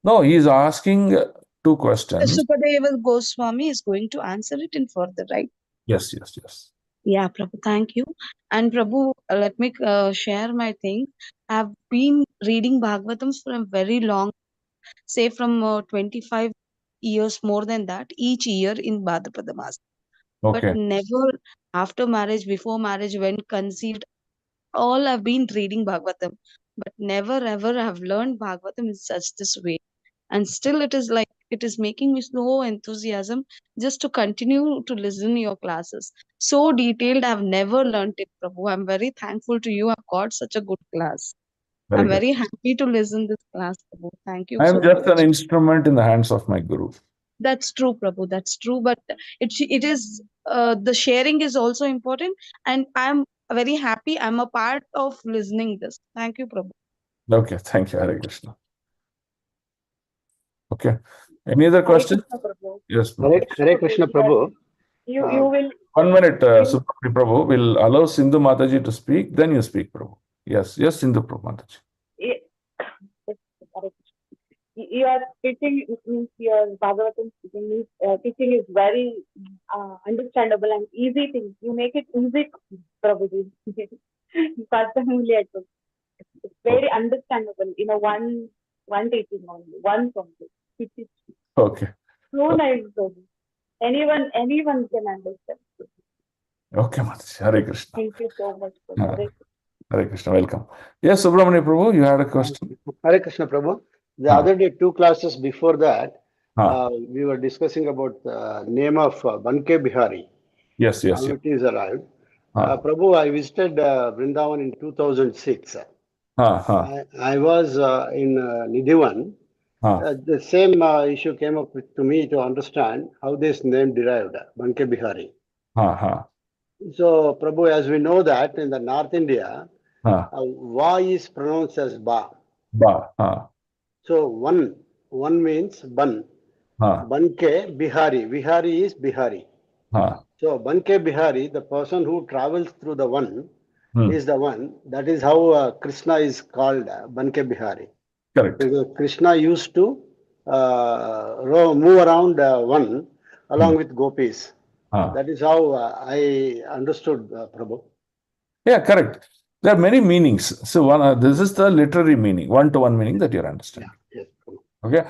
No, he's asking two questions. Sukadeva Goswami is going to answer it in further, right? Yes, yes, yes. Yeah, Prabhu, thank you. And Prabhu, let me share my thing. I've been reading Bhagavatams for a very long, say from 25 years, more than that, each year in Bhadrapada Mas. But Okay. never after marriage, before marriage, when conceived, all I've been reading Bhagavatam. But never ever have learned Bhagavatam in such this way. And still it is like, it is making me so enthusiasm just to continue to listen your classes. So detailed, I've never learned it, Prabhu. I'm very thankful to you. I've got such a good class. Very I'm good. very happy to listen this class, Prabhu. Thank you I am so just much. an instrument in the hands of my Guru. That's true, Prabhu. That's true. But it is the sharing is also important, and I'm very happy. I'm a part of listening this. Thank you, Prabhu. Okay, thank you, Hare Krishna. Okay. Any other Hare question? Krishna Prabhu. Yes, Hare, Mataji. Hare Krishna Prabhu. You will 1 minute, you Subramani Prabhu. Will allow Sindhu Mataji to speak, then you speak, Prabhu. Yes, yes, Sindhu Prabhu Mataji. Hare Krishna. Your teaching means your Bhagavatam teaching means teaching is very understandable and easy thing. You make it easy, Prabhuji. Personally, I took it's very understandable. One teaching only, one complete. It is Okay. so nice, Prabhu. Anyone can understand. Okay, Mataji. Hare Krishna. Thank you so much, Prabhu. Uh, Hare Krishna. Welcome. Yes, Subramani Prabhu, you had a question? Hare Krishna Prabhu. The Ah. other day, 2 classes before that, Ah. we were discussing about the name of Banke Bihari, Yes, yes, how yes. it is arrived. Ah. Prabhu, I visited Vrindavan in 2006. I was in Nidhivan. The same issue came up to me to understand how this name derived, Banke Bihari. So, Prabhu, as we know that in the North India, Va is pronounced as Ba. Ba. So, one means Ban. Banke Bihari. Bihari is Bihari. So, Banke Bihari, the person who travels through the one, is the one. That is how Krishna is called Banke Bihari. Correct. Because Krishna used to move around one along with gopis. That is how I understood, Prabhu. Yeah, correct. There are many meanings. So one, this is the literary meaning, one-to-one meaning that you're understanding. Yes, Prabhu. Okay.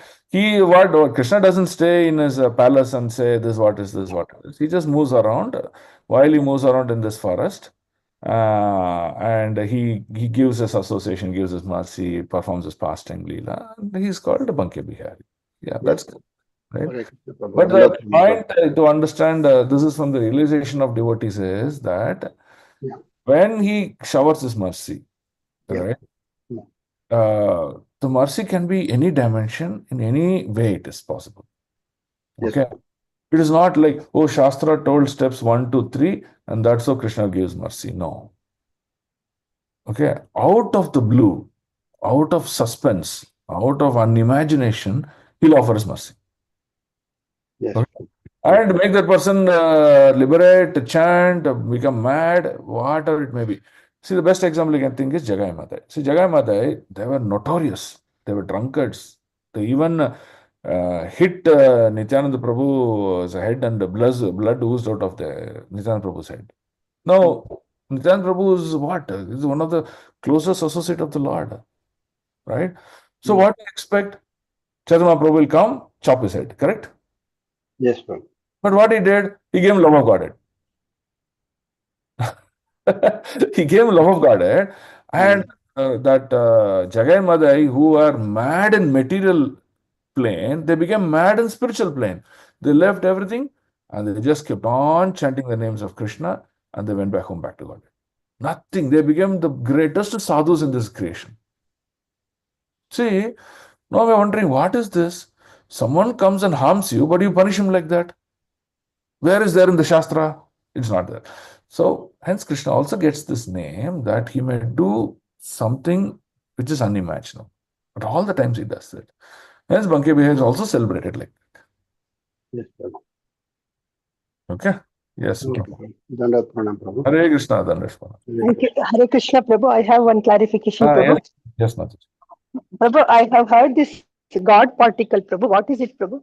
What Krishna doesn't stay in his palace and say this what is this what is. He just moves around. While he moves around in this forest, and he gives his association, gives his mercy, performs his pastime leela. And he's called a Banke Bihari. Yeah, that's good. Right? But the point to understand, this is from the realization of devotees, is that when he showers his mercy, right? The mercy can be any dimension, in any way it is possible. Okay. It is not like, oh, Shastra told steps 1, 2, 3, and that's how Krishna gives mercy. No. Okay. Out of the blue, out of suspense, out of unimagination, he'll offer his mercy. Yes. Okay. And make that person liberate, chant, become mad, whatever it may be. See, the best example you can think is Jagai Madai. See, Jagai Madai, they were notorious. They were drunkards. They even hit Nityananda Prabhu's head, and blood oozed out of the Nityananda Prabhu's head. Now, Nityananda Prabhu is what? He's one of the closest associate of the Lord. Right? So what do you expect? Chaitanya Prabhu will come, chop his head, correct? Yes, Prabhu. But what he did, he gave him love of Godhead. He gave him love of Godhead, and that Jagai Madai, who are mad in material plane, they became mad in spiritual plane. They left everything and they just kept on chanting the names of Krishna and they went back home, back to God. Nothing. They became the greatest sadhus in this creation. See, now we're wondering, what is this? Someone comes and harms you, but you punish him like that. Where is there in the Shastra? It's not there. So, hence Krishna also gets this name that he may do something which is unimaginable. But all the times he does it. Hence, Banke Bihar is also celebrated like that. Yes, Prabhu. Okay? Yes. Okay, Prabhu. Dandavat Pranam, Prabhu. Hare Krishna, Dandavat Pranam. Thank you. Hare Krishna, Prabhu. I have one clarification, Prabhu. Yes, yes, Mataji. Prabhu, I have heard this God particle, Prabhu. What is it, Prabhu?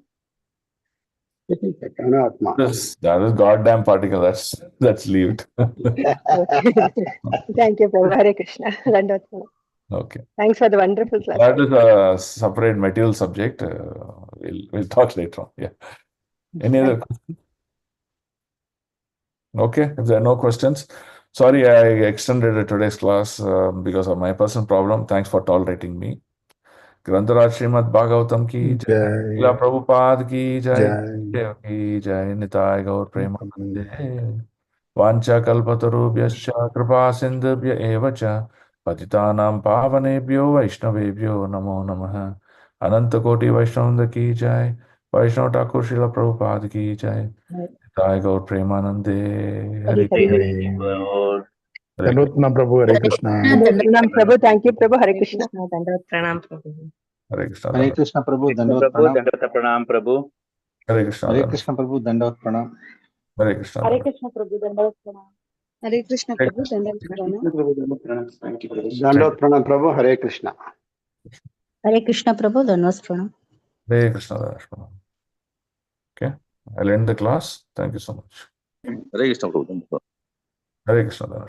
It is Anatma. That is goddamn particle. That's leaved. Okay. Thank you, Prabhu. Hare Krishna. Dandavat Pranam. Okay. Thanks for the wonderful class. That is a separate material subject. We'll talk later on. Yeah. Any other questions? Okay. If there are no questions, sorry I extended today's class because of my personal problem. Thanks for tolerating me. ग्रंथराज Shrimad Bhagavatam की जय, जय श्रीला प्रभुपाद की जय, जय देव की जय, निताय गौर प्रेमानंदे। वाञ्छा कल्पतरुभ्यश्च कृपा सिन्धुभ्य एव च पतितानां पावनेभ्यो वैष्णवेभ्यो नमो नमः। अनंत कोटि वैष्णव की जय, वैष्णव ठाकुर श्रीला प्रभुपाद की जय, निताय गौर प्रेमानंदे। हरि हरे Dandavat Prabhu. Hare Krishna. Dandavat Pranam, Prabhu. Thank you, Prabhu. Hare Krishna. Dandavat Pranam, Prabhu. Hare Krishna, Hare Krishna Prabhu, Dandavat Prabhu, Pranam. Dandavata Pranam, Prabhu. Hare Krishna, Hare Krishna Prabhu, Dandavat Pranam. Hare Krishna, Hare Krishna Prabhu, Dandavat Pranam. Hare Krishna Prabhu, Dandavat Pranam. Dandavat Pranam, Prabhu. Hare Krishna. Hare Krishna Prabhu, Dandavat Pranam. Hare Krishna. Okay, I'll end the class. Thank you so much. Hare Krishna, Prabhu. Hare Krishna.